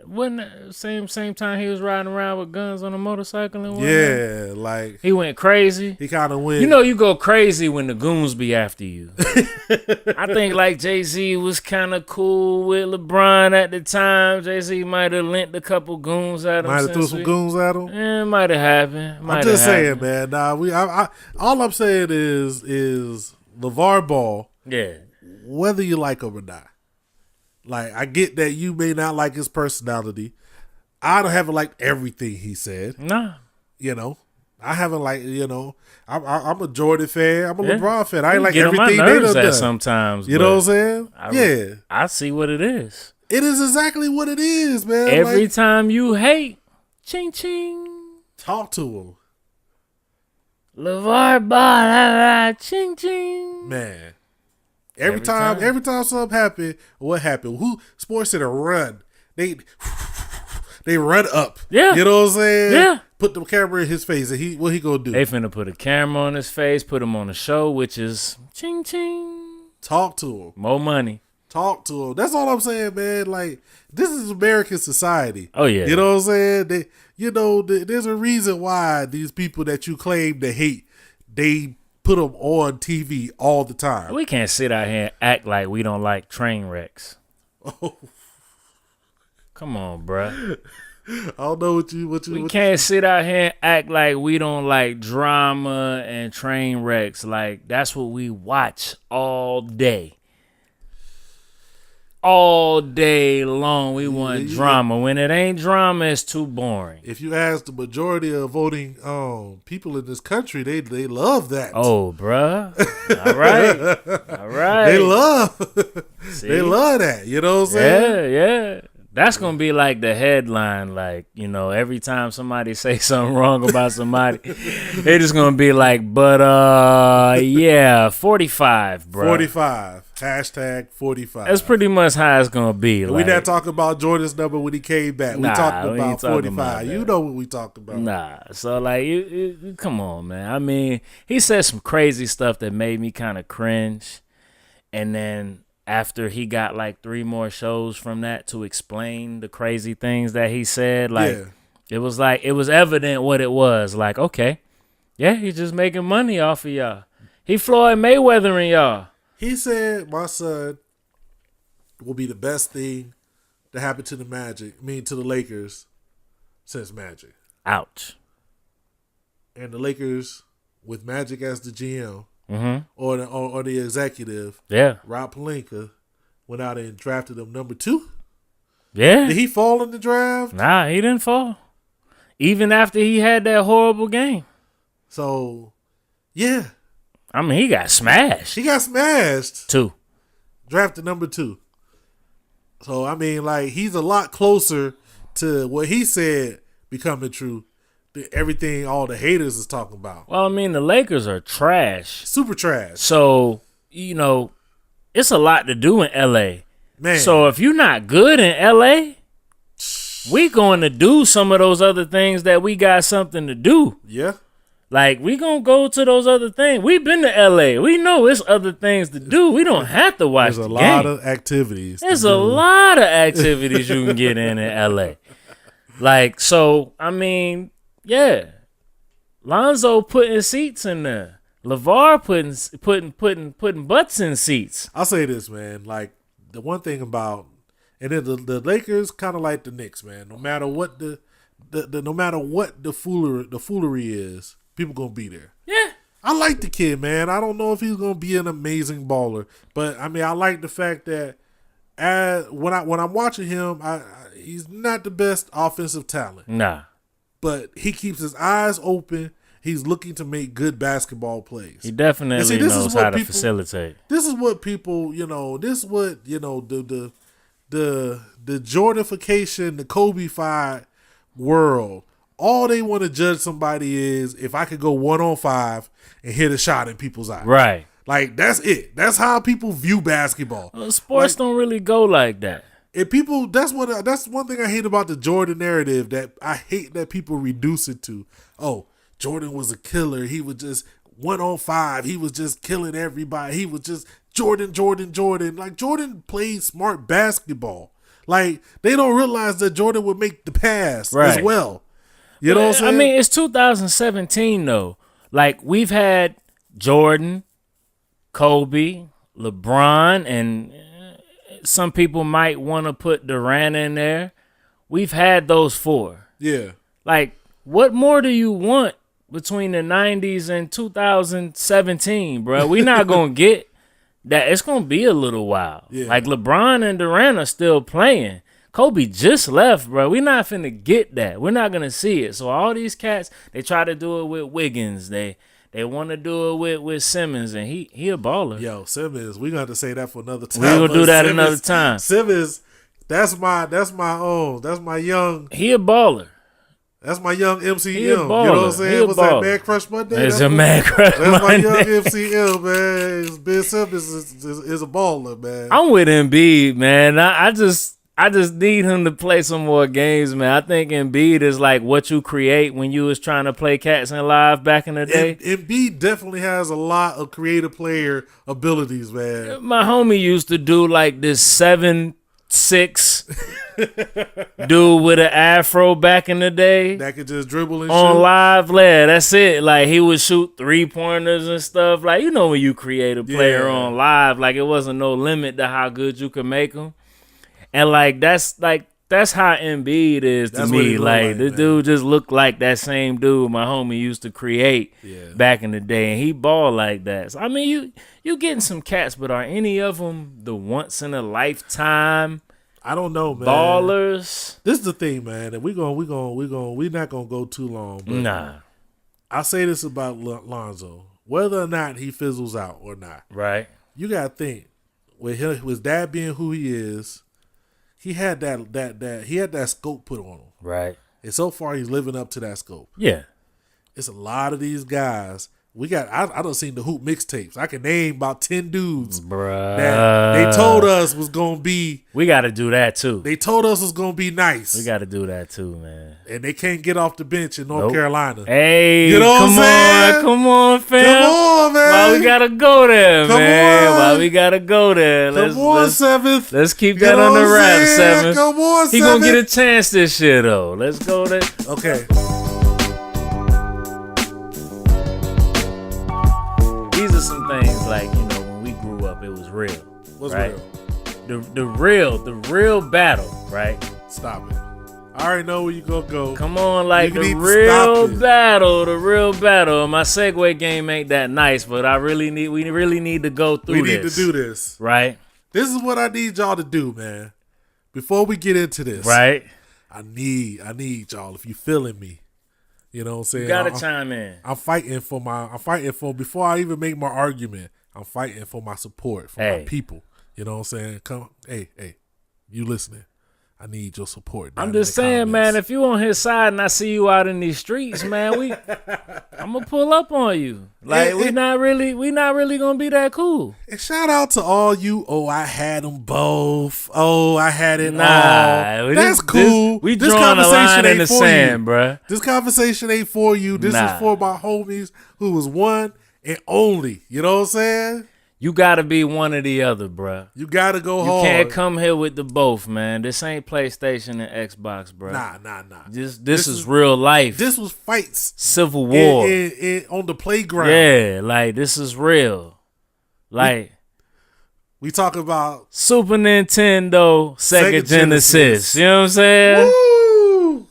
wasn't it same time he was riding around with guns on a motorcycle and whatnot? Yeah, like he went crazy. He kind of went. You know, you go crazy when the goons be after you. I think like Jay-Z was kind of cool with LeBron at the time. Jay-Z might have lent a couple goons at him. Might have threw some goons at him. Yeah, it might have happened. I'm just saying, man. Nah, all I'm saying is LeVar Ball. Yeah. Whether you like him or not. Like, I get that you may not like his personality. I haven't liked everything he said. Nah. You know, I haven't liked, I'm a Jordan fan. I'm a LeBron fan. I ain't like everything they done sometimes. You know what I'm saying? I see what it is. It is exactly what it is, man. Every time you hate, ching ching. Talk to him. LeVar Ball, ching ching. Man. Every time something happened, what happened? Sports Center run. They run up. Yeah. You know what I'm saying? Yeah. Put the camera in his face and what he gonna do? They finna put a camera on his face, put him on the show, which is ching ching. Talk to him. More money. Talk to him. That's all I'm saying, man. Like, this is American society. Oh yeah. You know what I'm saying? There's a reason why these people that you claim to hate, they put them on TV all the time. We can't sit out here and act like we don't like train wrecks. Oh. Come on, bruh. I don't know what you. We can't sit out here and act like we don't like drama and train wrecks. Like, that's what we watch all day. All day long, we want drama. When it ain't drama, it's too boring. If you ask the majority of voting people in this country, they love that. Oh, bruh. All right. They love that. You know what I'm saying? Yeah. That's going to be like the headline. Like, every time somebody say something wrong about somebody, they just going to be like, 45, bro. 45. Hashtag 45. That's pretty much how it's going to be. We not talking about Jordan's number when he came back. We talking about 45. About you know what we talking about. Nah. So, like, you come on, man. I mean, he said some crazy stuff that made me kind of cringe. And then after he got like 3 more shows from that to explain the crazy things that he said, it was evident what it was. Like, okay, yeah, he's just making money off of y'all. He Floyd Mayweathering y'all. He said my son will be the best thing to happen to the Lakers since Magic. Ouch. And the Lakers with Magic as the GM. Mm-hmm. Or the executive, Rob Pelinka, went out and drafted him number 2. Yeah. Did he fall in the draft? Nah, he didn't fall. Even after he had that horrible game. So, yeah. I mean, he got smashed. 2. Drafted number 2. So, I mean, like, he's a lot closer to what he said becoming true. Everything all the haters is talking about. Well, I mean, the Lakers are trash. Super trash. So, it's a lot to do in L.A. Man. So, if you're not good in L.A., we going to do some of those other things that we got something to do. Yeah. Like, we going to go to those other things. We've been to L.A. We know it's other things to do. We don't have to watch the game. There's a lot of activities. There's a lot of activities you can get in L.A. Like, so, I mean... Yeah, Lonzo putting seats in there. LeVar putting butts in seats. I'll say this, man. Like, the one thing about, and then the Lakers kind of like the Knicks, man. No matter what the foolery is, people gonna be there. Yeah, I like the kid, man. I don't know if he's gonna be an amazing baller, but I mean, I like the fact that when I'm watching him, he's not the best offensive talent. Nah. But he keeps his eyes open. He's looking to make good basketball plays. He definitely knows how to facilitate. This is what people, this is what, the Jordanification, the Kobe-fied world. All they want to judge somebody is if I could go 1-on-5 and hit a shot in people's eyes. Right. Like, that's it. That's how people view basketball. Well, sports don't really go like that. And people, that's one thing I hate about the Jordan narrative, that I hate that people reduce it to. Oh, Jordan was a killer. He would just 1-on-5. He was just killing everybody. He was just Jordan. Like, Jordan played smart basketball. Like, they don't realize that Jordan would make the pass as well. You know what I'm saying? I mean, it's 2017 though. Like, we've had Jordan, Kobe, LeBron, and some people might want to put Durant in there. We've had those four. Yeah. Like, what more do you want between the 90s and 2017, bro? We're not going to get that. It's going to be a little while. Yeah. Like, LeBron and Durant are still playing. Kobe just left, bro. We're not finna get that. We're not going to see it. So all these cats, they try to do it with Wiggins. They want to do it with Simmons, and he a baller. Yo, Simmons, we gonna have to say that for another time. We gonna do that Simmons, another time. Simmons, that's my young. He a baller. That's my young MCM. He a You know baller. what I'm saying? What's that, Man Crush Monday? It's a Man Crush Monday. That's my young MCM, man. Ben Simmons is a baller, man. I'm with Embiid, man. I just need him to play some more games, man. I think Embiid is like what you create when you was trying to play Cats in Live back in the day. Embiid definitely has a lot of creative player abilities, man. My homie used to do like this 7'6" dude with an afro back in the day. That could just dribble and on shoot. live, yeah, that's it. Like, he would shoot 3-pointers and stuff. Like, you know when you create a player on live, like, it wasn't no limit to how good you could make them. And that's how Embiid is to me. Like, this dude just looked like that same dude my homie used to create back in the day, and he balled like that. So I mean, you getting some cats, but are any of them the once in a lifetime? I don't know, man. Ballers. This is the thing, man. And we're not gonna go too long. But Nah. I say this about Lonzo, whether or not he fizzles out or not. Right. You gotta think with his dad being who he is. He had that scope put on him. Right. And so far he's living up to that scope. Yeah. It's a lot of these guys. I done seen the Hoop mixtapes. I can name about 10 dudes that they told us was gonna be. We gotta do that too. They told us was gonna be nice. We gotta do that too, man. And they can't get off the bench in North Carolina. Hey, you know what I'm saying? Come on, fam. Come on, man. Why we gotta go there, Come man? on. Why we gotta go there? Seventh. Let's keep that on the wrap, Seventh. Come on, He Seventh. gonna get a chance this year, though. Let's go there. Okay. These are some things like, when we grew up, it was real. What's right? real? The real battle, right? Stop it. I already know where you gonna go. Come on, like the real battle. My segue game ain't that nice, but we really need to go through this. We need to do this. Right? This is what I need y'all to do, man. Before we get into this. Right? I need y'all, if you feeling me. You know what I'm saying? You gotta chime in. I'm fighting for before I even make my argument, I'm fighting for my support, for my people. You know what I'm saying? Come, hey, you listening? I need your support. I'm just saying, man, if you on his side and I see you out in these streets, man, I'm gonna pull up on you. Like, we not really gonna be that cool. And shout out to all you. Oh, I had them both. Oh, I had it all. That's cool. We drawing a line in the sand, bruh. This conversation ain't for you. This is for my homies who was one and only. You know what I'm saying? You gotta be one or the other, bruh. You gotta go hard. You can't come here with the both, man. This ain't PlayStation and Xbox, bruh. Nah. This is real life. This was fights. Civil War. On the playground. Yeah, like, this is real. Like, we talk about Super Nintendo, Sega Genesis. You know what I'm saying? Woo!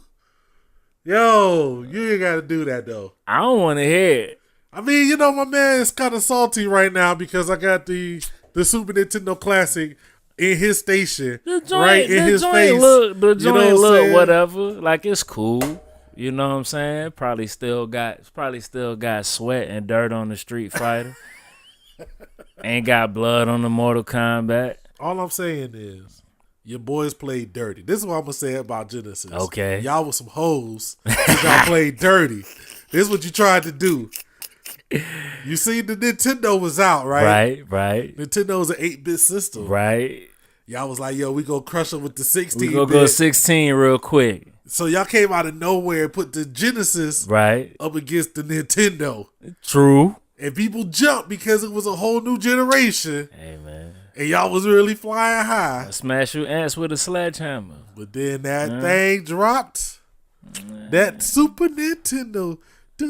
Yo, you ain't gotta do that though. I don't want to hear it. I mean, my man is kind of salty right now because I got the Super Nintendo Classic in his station, right in his face. The joint look whatever, like, it's cool. You know what I'm saying? Probably still got sweat and dirt on the Street Fighter. Ain't got blood on the Mortal Kombat. All I'm saying is, your boys played dirty. This is what I'm gonna say about Genesis. Okay, y'all was some hoes. Y'all played dirty. This is what you tried to do. You see, the Nintendo was out, right? Right. Nintendo's an 8-bit system. Right. Y'all was like, yo, we gonna crush them with the 16. We gonna go 16 real quick. So y'all came out of nowhere and put the Genesis right up against the Nintendo. True. and people jumped because it was a whole new generation. Hey, man. And y'all was really flying high. I smash your ass with a sledgehammer. But then that thing dropped. That Super Nintendo. I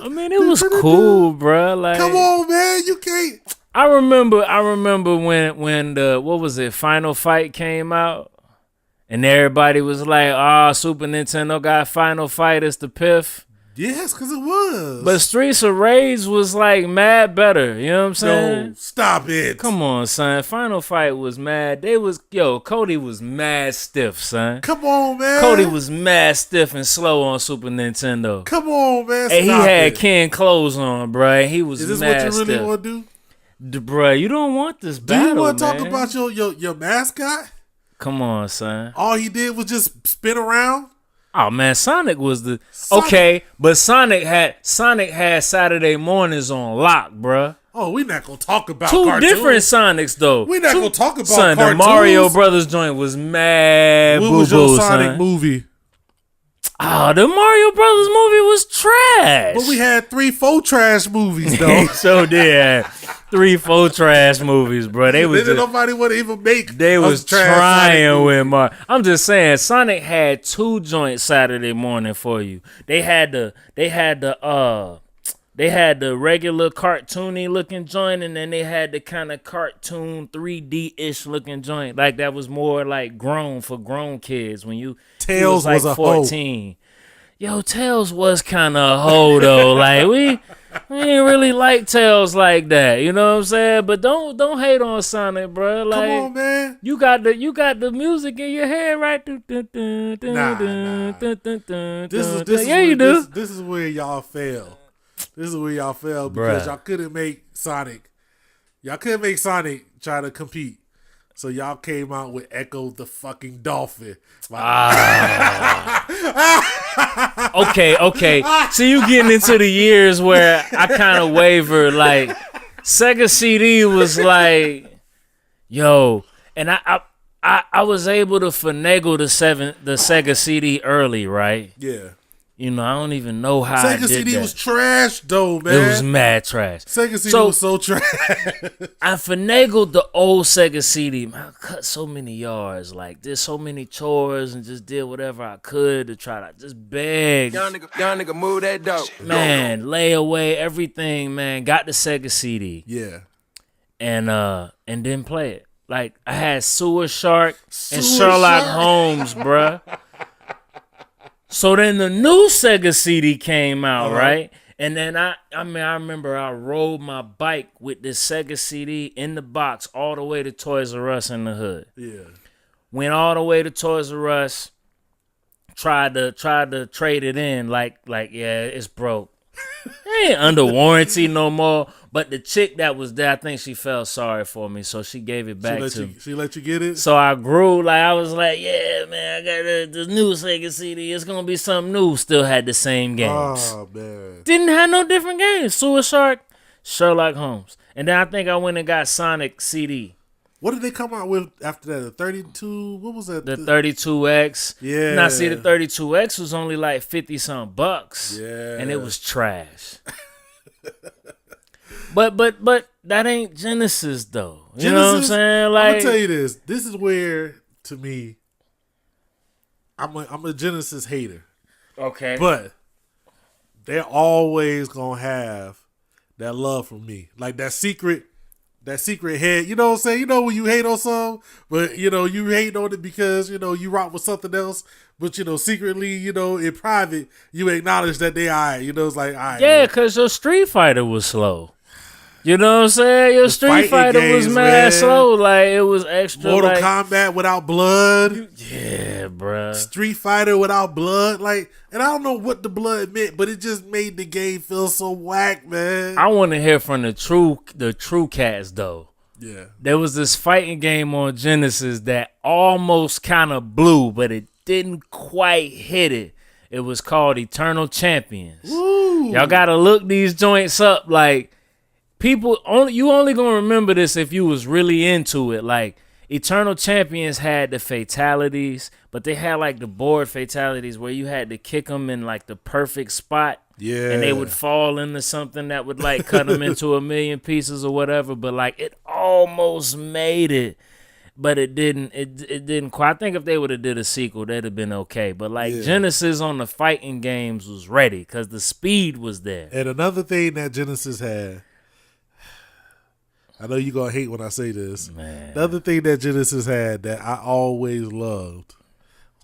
mean, it was cool, bro. Like, come on, man, you can't. I remember when the what was it, Final Fight came out, and everybody was like, "Ah, Super Nintendo got Final Fight as the piff." Yes, because it was. But Streets of Rage was like mad better. You know what I'm saying? No, stop it. Come on, son. Final Fight was mad. Cody was mad stiff, son. Come on, man. Cody was mad stiff and slow on Super Nintendo. Come on, man. And he had it. Ken clothes on, bruh. And he was Is this mad what you really stiff. want to do? Bruh, you don't want this Do battle, you want to talk man. about your mascot? Come on, son. All he did was just spin around. Oh man, Sonic was the okay, but Sonic had Saturday mornings on lock, bruh. Oh, we're not gonna talk about Two cartoons. different Sonics though. We're not gonna talk about son. cartoons. The Mario Brothers joint was mad. What boo-boo, was your Sonic son. movie? Oh, the Mario Brothers movie was trash. But we had 3-4 trash movies though. So did 3-4 trash movies, bro. They was Didn't nobody want to even make. They was trash trying with Mario. I'm just saying, Sonic had two joints Saturday morning for you. They had the regular cartoony looking joint, and then they had the kind of cartoon 3D-ish looking joint. Like that was more like grown for grown kids when you Tails was like was a 14. Yo, Tails was kind of a hoe though. Like we ain't really like Tails like that. You know what I'm saying? But don't hate on Sonic, bro. Like, come on, man. You got the music in your head, right? Nah. You do. This is where y'all fail. This is where y'all fail because Bruh. y'all couldn't make Sonic. Y'all couldn't make Sonic try to compete. So y'all came out with Echo the fucking Dolphin. Okay. So you getting into the years where I kind of wavered. Like Sega CD was like, yo, and I was able to finagle the Sega CD early, right? Yeah. You know, I don't even know how I Sega did CD that. was trash though, man. It was mad trash. Sega CD was so trash. I finagled the old Sega CD. Man, I cut so many yards. Like, did so many chores and just did whatever I could to try to just beg. Young nigga, move that dope. Man, lay away everything, man. Got the Sega CD. Yeah. And didn't play it. Like, I had Sewer Shark and Sherlock Holmes, bruh. So then the new Sega CD came out, right? And then I remember I rode my bike with this Sega CD in the box all the way to Toys R Us in the hood. Yeah. Went all the way to Toys R Us. Tried to trade it in like yeah, it's broke. It ain't under warranty no more. But the chick that was there, I think she felt sorry for me, so she gave it back to me. She let you get it? So I grew, like I was like, yeah, man, I got the new Sega CD. It's gonna be something new. Still had the same games. Oh man. Didn't have no different games. Sewer Shark, Sherlock Holmes. And then I think I went and got Sonic CD. What did they come out with after that? The 32, what was that? The 32X. Yeah. Now see, the 32X was only like 50-something bucks. Yeah. And it was trash. But that ain't Genesis though. You know what I'm saying? Like, I'm gonna tell you this. This is where, to me, I'm a Genesis hater. Okay. But they're always gonna have that love from me. Like that secret head. You know what I'm saying? You know when you hate on something, but you know, you hate on it because, you know, you rock with something else. But, you know, secretly, you know, in private, you acknowledge that they alright. You know, it's like, alright. Yeah, because your Street Fighter was slow. You know what I'm saying? Your Street Fighter was mad slow. Like, it was extra. Mortal Kombat without blood. Yeah, bruh. Street Fighter without blood. Like, and I don't know what the blood meant, but it just made the game feel so whack, man. I want to hear from the true cats, though. Yeah. There was this fighting game on Genesis that almost kind of blew, but it didn't quite hit it. It was called Eternal Champions. Ooh. Y'all got to look these joints up. Like, you only gonna remember this if you was really into it. Like, Eternal Champions had the fatalities, but they had like the board fatalities where you had to kick them in like the perfect spot. Yeah. And they would fall into something that would like cut them into a million pieces or whatever. But like it almost made it, but it didn't. It didn't quite. I think if they would have did a sequel, they'd have been okay. But like Genesis on the fighting games was ready because the speed was there. And another thing that Genesis had, I know you're gonna hate when I say this. Man. The other thing that Genesis had that I always loved,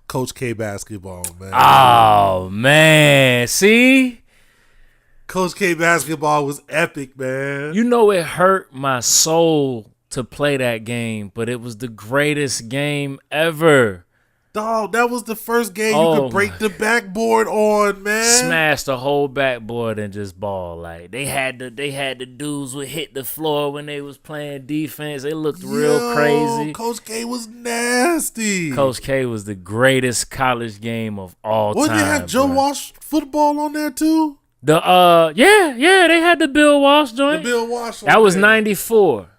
Coach K basketball, man. Oh man, see. Coach K basketball was epic, man. You know it hurt my soul to play that game, but it was the greatest game ever. Dog, that was the first game you could break the backboard on, man. Smash the whole backboard and just ball. Like they had the dudes would hit the floor when they was playing defense. They looked real crazy. Coach K was nasty. Coach K was the greatest college game of all time. Wouldn't they have Joe Walsh football on there too? They had the Bill Walsh joint. The Bill Walsh. That was 94.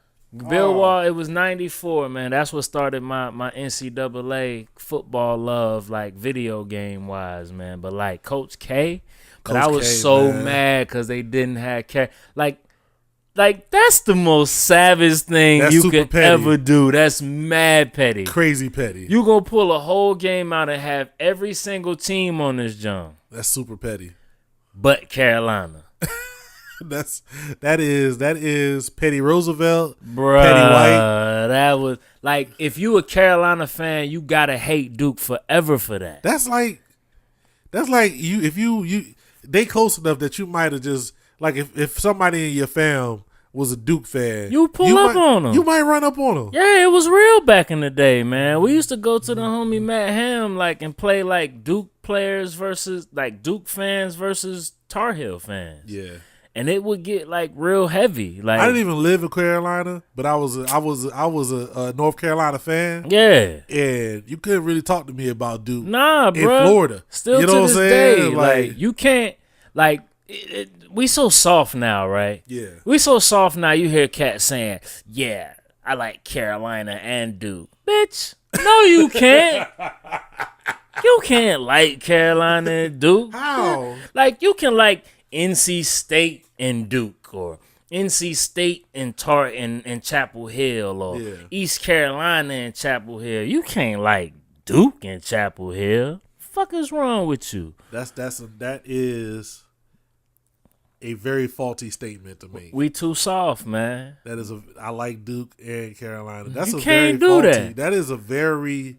Bill Wall, it was 94, man. That's what started my NCAA football love, like video game wise, man. But like Coach K, I was so mad because they didn't have K. Like that's the most savage thing you could ever do. That's mad petty. Crazy petty. You gonna pull a whole game out and have every single team on this jump. That's super petty. But Carolina. that is Petty Roosevelt, Bruh, Petty White. That was like if you a Carolina fan, you gotta hate Duke forever for that. That's like you if you they close enough that you might have just like if somebody in your fam was a Duke fan, you pull up on them. You might run up on them. Yeah, it was real back in the day, man. We used to go to the homie Matt Ham and play like Duke players versus like Duke fans versus Tar Heel fans. Yeah. And it would get like real heavy. Like I didn't even live in Carolina, but I was a North Carolina fan. Yeah, and you couldn't really talk to me about Duke. Nah, bro. In Florida, still you know to this day, like you can't like. We so soft now, right? Yeah, we so soft now. You hear cats saying, "Yeah, I like Carolina and Duke." Bitch, no, you can't. You can't like Carolina and Duke. How? Like you can like NC State and Duke, or NC State and Chapel Hill, or East Carolina and Chapel Hill. You can't like Duke and Chapel Hill. Fuck is wrong with you? That is a very faulty statement to make. We too soft, man. I like Duke and Carolina. You can't do that. That is a very.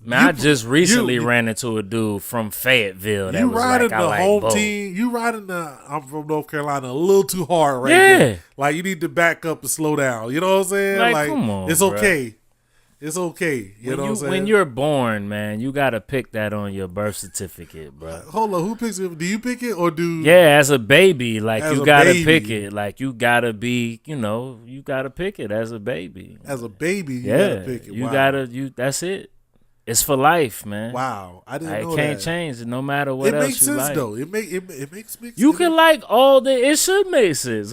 Man, I just recently ran into a dude from Fayetteville that was like, I like both. Team. You riding I'm from North Carolina a little too hard right now. Like, you need to back up and slow down. You know what I'm saying? Like come on, it's okay. It's okay. You know what I'm saying? When you're born, man, you got to pick that on your birth certificate, bro. Hold on. Who picks it? Do you pick it or do... Yeah, as a baby. Like, you got to pick it. Like, you got to be, you got to pick it as a baby. As a baby, you got to pick it. You got to, that's it. It's for life, man. Wow, I didn't know that. It can't change it no matter what else you like. It makes sense, though. It makes sense. You can like all the... It should make sense.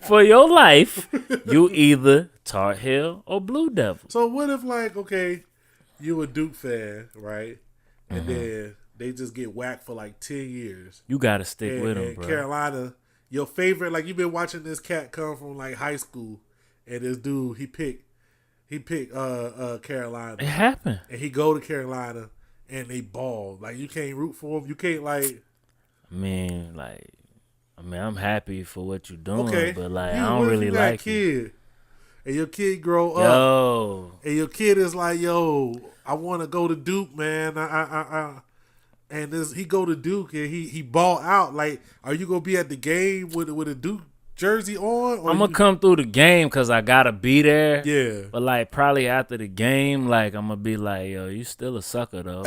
For your life, you either Tar Heel or Blue Devil. So what if, like, okay, you a Duke fan, right? And then they just get whacked for like 10 years. You got to stick with them, bro. Carolina, your favorite... Like, you've been watching this cat come from, like, high school, and this dude, he picked Carolina. It happened. And he go to Carolina and they ball. Like, you can't root for him. You can't like I'm happy for what you're doing, but like I don't really like kid. And your kid grow up. And your kid is like, yo, I want to go to Duke, man. And he go to Duke and he ball out. Like, are you gonna be at the game with a Duke jersey on? I'm gonna come through the game because I gotta be there. Yeah. But like probably after the game, like I'm gonna be like, yo, you still a sucker though.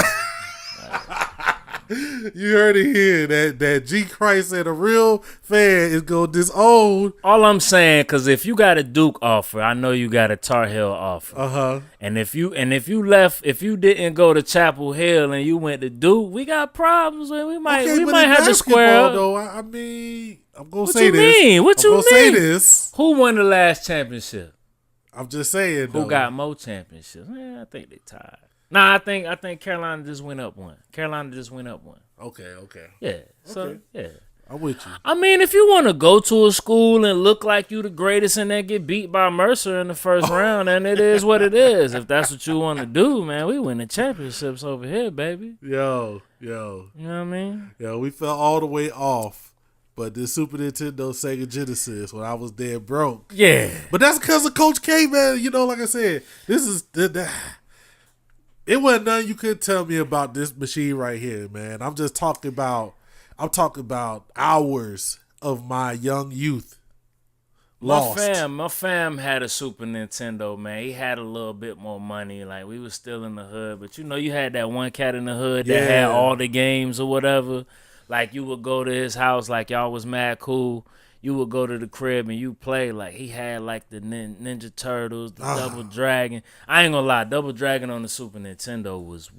You heard it here that G Christ said a real fan is gonna disown. All I'm saying, because if you got a Duke offer, I know you got a Tar Heel offer. And if you didn't go to Chapel Hill and you went to Duke, we got problems. We might have to square up. Though, I mean, I'm gonna what say you this. Mean? What I'm you gonna mean? Say this. Who won the last championship? I'm just saying. Who got more championships? I think they tied. Nah, I think Carolina just went up one. Okay. Yeah. So Okay. yeah. I'm with you. I mean, if you want to go to a school and look like you the greatest and then get beat by Mercer in the first round, then it is what it is. If that's what you want to do, man, we win the championships over here, baby. Yo. You know what I mean? Yo, we fell all the way off. But the Super Nintendo Sega Genesis, when I was dead broke. Yeah. But that's because of Coach K, man. You know, like I said, this is it wasn't nothing you could tell me about this machine right here, man. I'm talking about hours of my young youth lost. My fam had a Super Nintendo, man. He had a little bit more money. Like, we was still in the hood. But, you had that one cat in the hood that had all the games or whatever. Like, you would go to his house like y'all was mad cool. You would go to the crib and you play. Like, he had, like, the Ninja Turtles, the Double Dragon. I ain't gonna lie. Double Dragon on the Super Nintendo was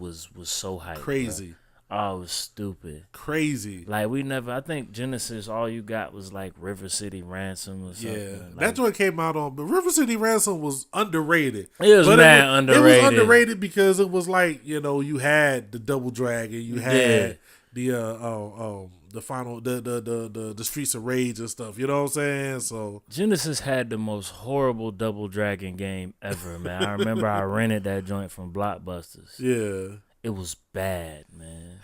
so hype. Crazy. Bro. Oh, it was stupid. Crazy. Like, I think Genesis, all you got was, like, River City Ransom or something. Yeah. Like, That's what came out on. But River City Ransom was underrated. It was underrated. It was underrated because it was like, you had the Double Dragon. You had the final the Streets of Rage and stuff. You know what I'm saying? So Genesis had the most horrible Double Dragon game ever, man. I remember I rented that joint from Blockbusters. Yeah. It was bad, man.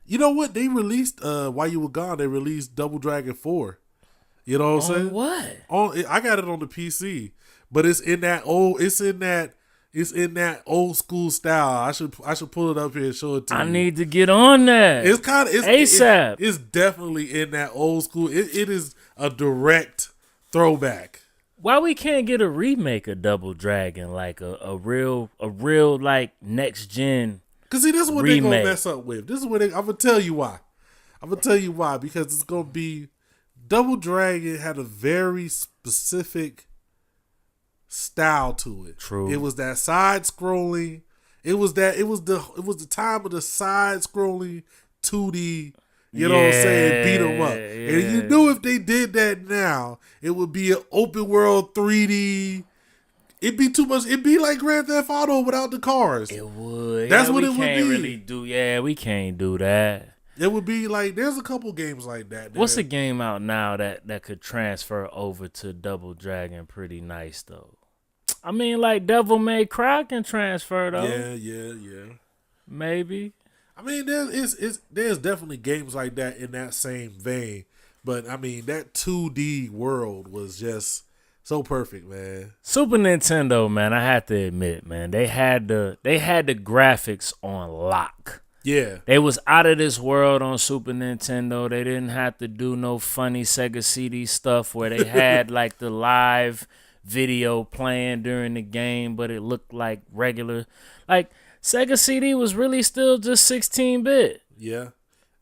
You know what? They released while you were gone, they released Double Dragon 4. You know what I'm saying? What? I got it on the PC. But it's in that old school style. I should pull it up here and show it to you. I need to get on that. It's kind of ASAP. It's definitely in that old school. It is a direct throwback. Why we can't get a remake of Double Dragon, like a real like next gen? Cause see, this is what they're gonna mess up with. This is what I'm gonna tell you why. Because it's gonna be Double Dragon had a very specific style to it. True. It was that side scrolling. It was the time of the side scrolling 2D. You know what I'm saying? Beat them up. Yeah. And you knew if they did that now, it would be an open world 3D. It'd be too much. It'd be like Grand Theft Auto without the cars. It would. That's what it would can't be. Really do. Yeah, we can't do that. It would be like there's a couple games like that. What's a game out now that could transfer over to Double Dragon pretty nice though? I mean, like Devil May Cry can transfer though. Yeah. Maybe. I mean, there's definitely games like that in that same vein, but I mean that 2D world was just so perfect, man. Super Nintendo, man. I have to admit, man, they had the graphics on lock. Yeah, they was out of this world on Super Nintendo. They didn't have to do no funny Sega CD stuff where they had like the live video playing during the game, but it looked like regular. Like Sega CD was really still just 16-bit. Yeah,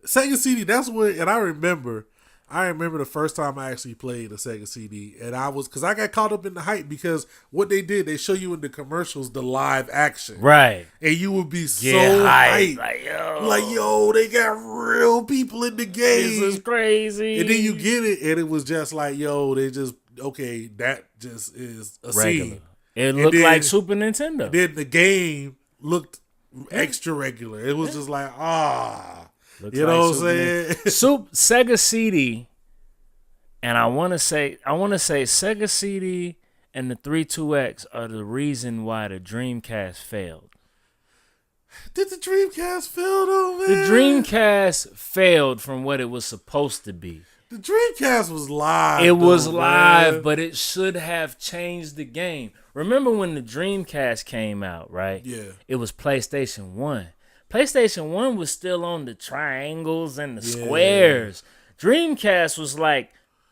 Sega CD. That's what, and I remember the first time I actually played a Sega CD, and because I got caught up in the hype because what they did, they show you in the commercials the live action, right? And you would be so hyped, like yo, they got real people in the game. This is crazy. And then you get it, and it was just like, yo, they just that just is a regular scene. It looked like Super Nintendo. Then the game looked extra regular. It was just like Looks you like know what I'm saying? Sega CD, and I want to say Sega CD and the 32X are the reason why the Dreamcast failed. Did the Dreamcast fail though, man? The Dreamcast failed from what it was supposed to be. The Dreamcast was live. It was live, man. but it should have changed the game. Remember when the Dreamcast came out, right? Yeah. It was PlayStation 1. PlayStation 1 was still on the triangles and the squares. Dreamcast was like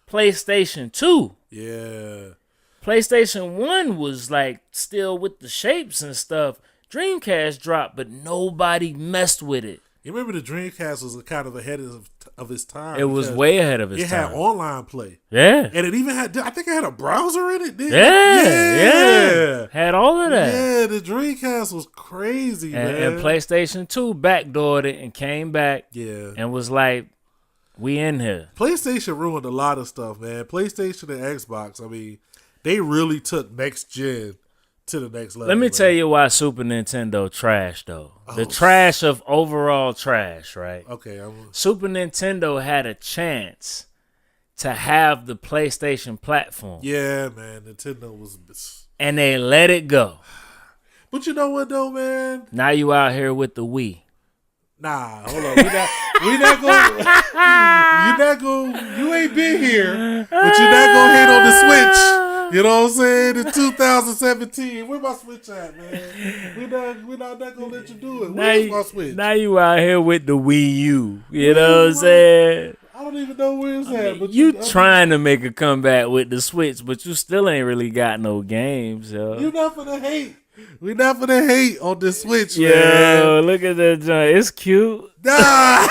PlayStation 2. Yeah. PlayStation 1 was like still with the shapes and stuff. Dreamcast dropped, but nobody messed with it. You remember the Dreamcast was kind of ahead of its time. It was way ahead of its time. It had online play. Yeah. And it even had, I think it had a browser in it, didn't Yeah. Had all of that. Yeah, the Dreamcast was crazy, man. And PlayStation 2 backdoored it and came back. Yeah. And was like, we in here. PlayStation ruined a lot of stuff, man. PlayStation and Xbox, I mean, They really took next gen to the next level. Let me man. tell you why Super Nintendo trash though. The trash of overall trash, right? Okay. Super Nintendo had a chance to have the PlayStation platform. Yeah, man. Nintendo was. And they let it go. But you know what though, man? Now you out here with the Wii. Nah, hold on. We not going. You're not going. You ain't been here, but you're not gonna hate on the Switch. You know what I'm saying? In 2017, where my Switch at, man? We're not gonna let you do it. Where's my Switch? Now you out here with the Wii U. You know what I'm saying? I don't even know where it's at. But You trying to make a comeback with the Switch, but you still ain't really got no games, yo. You're not gonna hate. We're not gonna hate on this Switch, Yo, man. look at that joint. It's cute. Nah.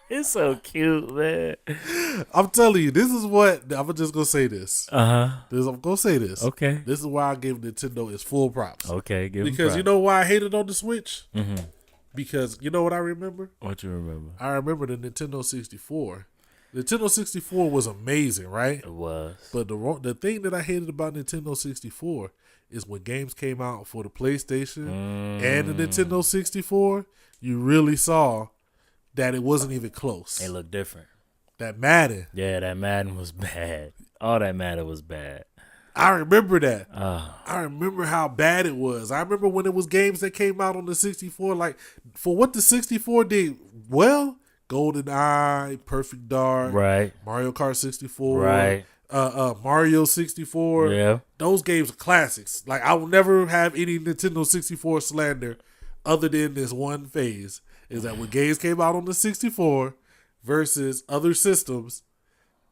It's so cute, man. I'm telling you, this is what I'm just gonna say. This. I'm gonna say this. Okay. This is why I give Nintendo its full props. Okay, give Because you know why I hated on the Switch? Mm-hmm. Because you know what I remember? What you remember? I remember the Nintendo 64. Nintendo 64 was amazing, right? It was. But the thing that I hated about Nintendo 64 is when games came out for the PlayStation and the Nintendo 64, you really saw that it wasn't even close. They look different. That Madden. Yeah, that Madden was bad. All that Madden was bad. I remember that. I remember how bad it was. I remember when it was games that came out on the 64, like for what the 64 did well, GoldenEye, Perfect Dark, Right. Mario Kart 64, Right. Mario 64. Yeah. Those games are classics. Like I will never have any Nintendo 64 slander other than this one phase. Is that when games came out on the 64 versus other systems,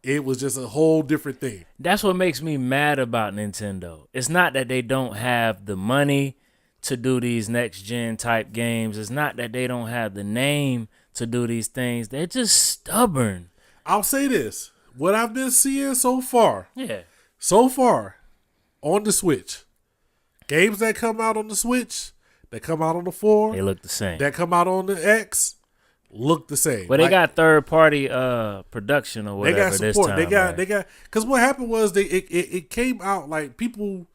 it was just a whole different thing. That's what makes me mad about Nintendo. It's not that they don't have the money to do these next gen type games. It's not that they don't have the name to do these things. They're just stubborn. I'll say this. What I've been seeing so far on the Switch, games that come out on the Switch, that come out on the 4, They look the same. that come out on the X, look the same. But they got third party production or whatever. They got support. This time, they got because what happened was it came out like people.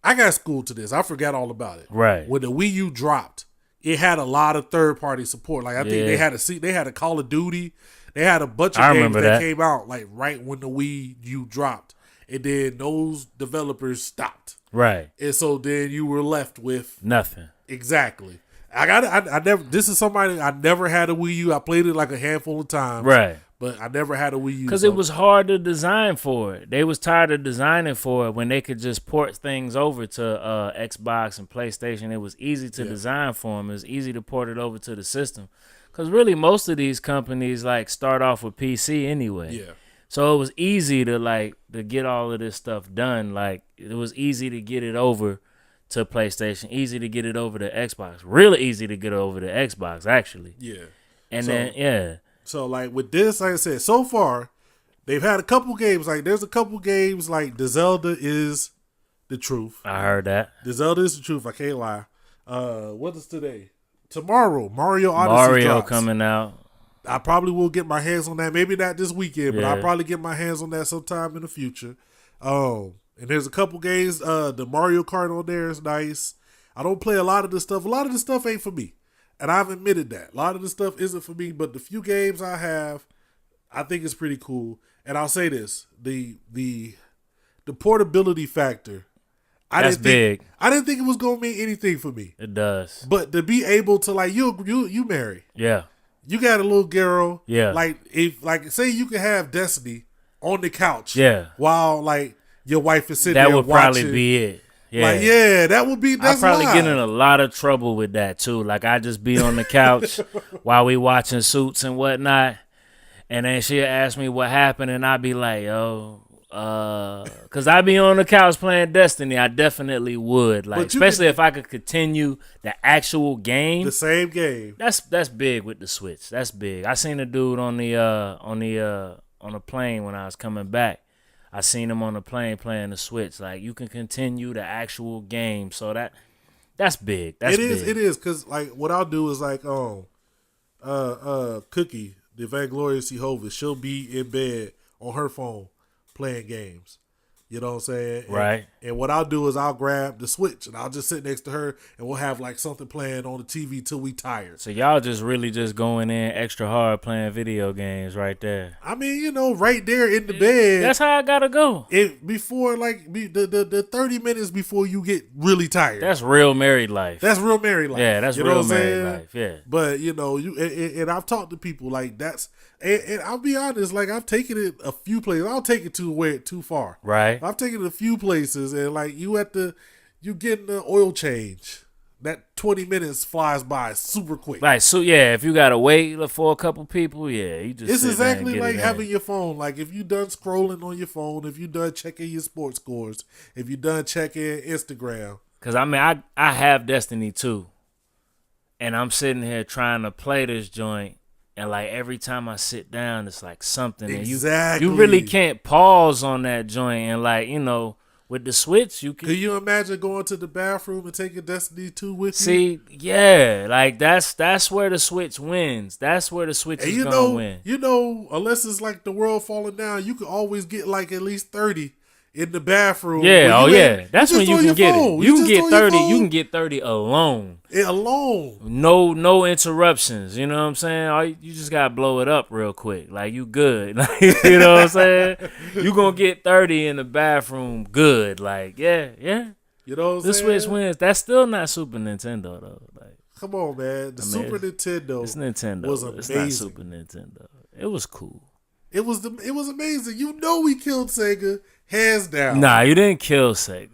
I got schooled to this. I forgot all about it. Right. When the Wii U dropped, it had a lot of third party support. Like I think they had a Call of Duty. They had a bunch of games that came out like right when the Wii U dropped, and then those developers stopped. Right. And so then you were left with nothing. Exactly. I never. This is somebody I never had a Wii U. I played it like a handful of times. Right. But I never had a Wii U. Because it was hard to design for it. They was tired of designing for it when they could just port things over to Xbox and PlayStation. It was easy to design for them. It was easy to port it over to the system. Because really most of these companies like start off with PC anyway. Yeah. So it was easy to get all of this stuff done. Like it was easy to get it over to PlayStation, easy to get it over to Xbox. Really easy to get over to Xbox, actually. Yeah. And So, like, with this, like I said, so far, they've had a couple games. Like, there's a couple games, like, The Zelda is the truth. I heard that. The Zelda is the truth. I can't lie. What is today? Tomorrow, Mario Odyssey drops. Coming out. I probably will get my hands on that. Maybe not this weekend, but Yeah. I'll probably get my hands on that sometime in the future. And there's a couple games. The Mario Kart on there is nice. I don't play a lot of this stuff. A lot of this stuff ain't for me. And I've admitted that. A lot of this stuff isn't for me, but the few games I have, I think it's pretty cool. And I'll say this. The portability factor. That's big. I didn't think it was gonna mean anything for me. It does. But to be able to you marry. Yeah. You got a little girl. Yeah. Like say you could have Destiny on the couch. Yeah. While like your wife is sitting there That would watching. probably be it. Yeah. Like, that would be. That's I probably live. get in a lot of trouble with that too. Like I just be on the couch while we watching Suits and whatnot, and then she'll ask me what happened, and I'd be like, yo, because I be on the couch playing Destiny. I definitely would, like, especially if I could continue the actual game, the same game. That's big with the Switch. That's big. I seen a dude on the plane when I was coming back. I seen him on the plane playing the Switch. Like, you can continue the actual game. So that's big. That's big. It is, because, like, what I'll do is, like, Cookie, the Vainglorious Jehovah, she'll be in bed on her phone playing games. You know what I'm saying? Right. And what I'll do is I'll grab the Switch and I'll just sit next to her and we'll have like something playing on the TV till we tired. So y'all just really just going in extra hard playing video games right there. I mean, you know, right there in the bed. That's how I gotta go. Before like the 30 minutes before you get really tired. That's real married life. That's real married life. Yeah, that's you know real what I'm married saying? life. Yeah. But you know, and I've talked to people like that's. And I'll be honest, like I've taken it a few places. I'll take it too far. Right. I've taken it a few places, and like you getting the oil change. That 20 minutes flies by super quick. Right. So yeah, if you gotta wait for a couple people, yeah, you just. It's sit there and exactly get like it having in. your phone. Like if you done scrolling on your phone, if you done checking your sports scores, if you done checking Instagram. Cause I mean, I have Destiny 2, and I'm sitting here trying to play this joint. And like every time I sit down, it's like something. Exactly. And you really can't pause on that joint. And like, you know, with the Switch, you can. Can you imagine going to the bathroom and taking Destiny 2 with you? See, yeah, like that's where the Switch wins. That's where the Switch And is gonna win. You know, unless it's like the world falling down, you can always get like at least 30 in the bathroom. Yeah, oh yeah. That's when you can get it. You can get 30. You can get 30 alone. Alone. No interruptions. You know what I'm saying? You just gotta blow it up real quick. Like you good. Like, you know what I'm saying? You gonna get 30 in the bathroom good. Like, yeah. You know what I'm saying? The Switch wins. That's still not Super Nintendo though. Like, come on, man. Super Nintendo. It's Nintendo. Was amazing. It's not Super Nintendo. It was cool. It was amazing. You know we killed Sega hands down. Nah, you didn't kill Sega.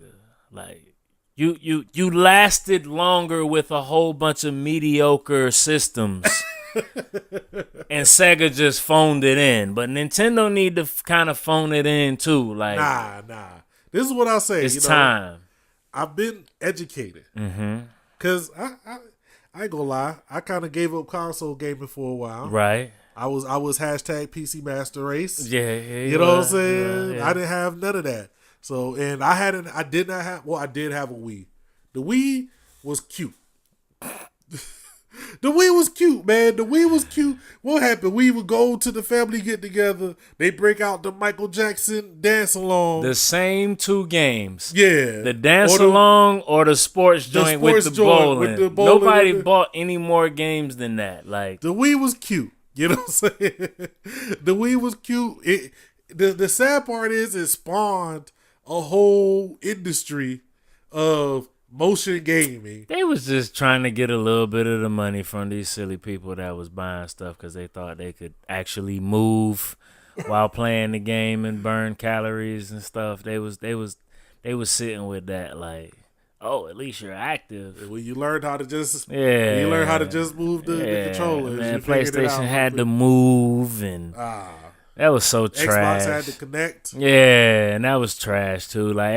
Like you lasted longer with a whole bunch of mediocre systems. And Sega just phoned it in. But Nintendo need to kind of phone it in too. Like Nah. This is what I'll say. It's time. I've been educated. Mm-hmm. Cause I ain't gonna lie. I kind of gave up console gaming for a while. Right. I was hashtag PC Master Race. Yeah. You know what I'm saying? Yeah. I didn't have none of that. So, and I did have a Wii. The Wii was cute. The Wii was cute, man. The Wii was cute. What happened? We would go to the family get together. They break out the Michael Jackson dance along. The same two games. Yeah. The dance along or the sports joint with the bowling. Nobody bought any more games than that. Like the Wii was cute. You know what I'm saying? The Wii was cute. The sad part is it spawned a whole industry of motion gaming. They was just trying to get a little bit of the money from these silly people that was buying stuff because they thought they could actually move while playing the game and burn calories and stuff. They was sitting with that like, oh, at least you're active. When you learned how to just you learn how to just move the controllers. Man, PlayStation had to move and that was so trash. Xbox had to connect. Yeah, and that was trash too. Like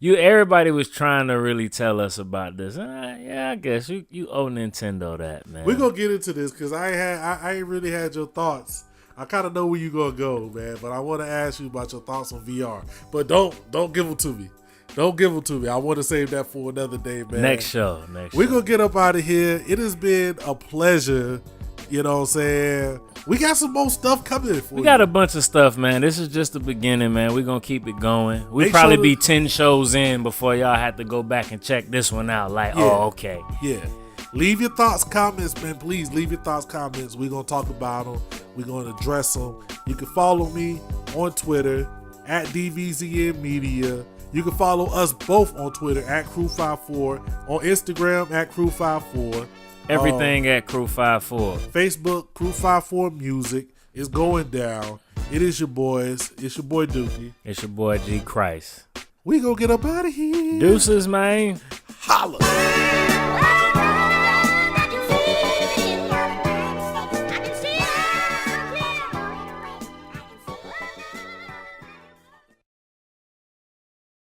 everybody was trying to really tell us about this. Yeah, I guess you owe Nintendo that, man. We're gonna get into this because I ain't really had your thoughts. I kind of know where you gonna go, man. But I want to ask you about your thoughts on VR. But don't give them to me. Don't give them to me. I want to save that for another day, man. Next show. We're going to get up out of here. It has been a pleasure. You know what I'm saying? We got some more stuff coming for you. We got a bunch of stuff, man. This is just the beginning, man. We're going to keep it going. We'll probably be 10 shows in before y'all have to go back and check this one out. Like, oh, okay. Yeah. Leave your thoughts, comments, man. Please leave your thoughts, comments. We're going to talk about them. We're going to address them. You can follow me on Twitter at DVZN Media. You can follow us both on Twitter at Crew54, on Instagram at Crew54. Everything at Crew54. Facebook, Crew54 Music is going down. It is your boys. It's your boy Dookie. It's your boy G Christ. We gonna get up out of here. Deuces, man. Holla.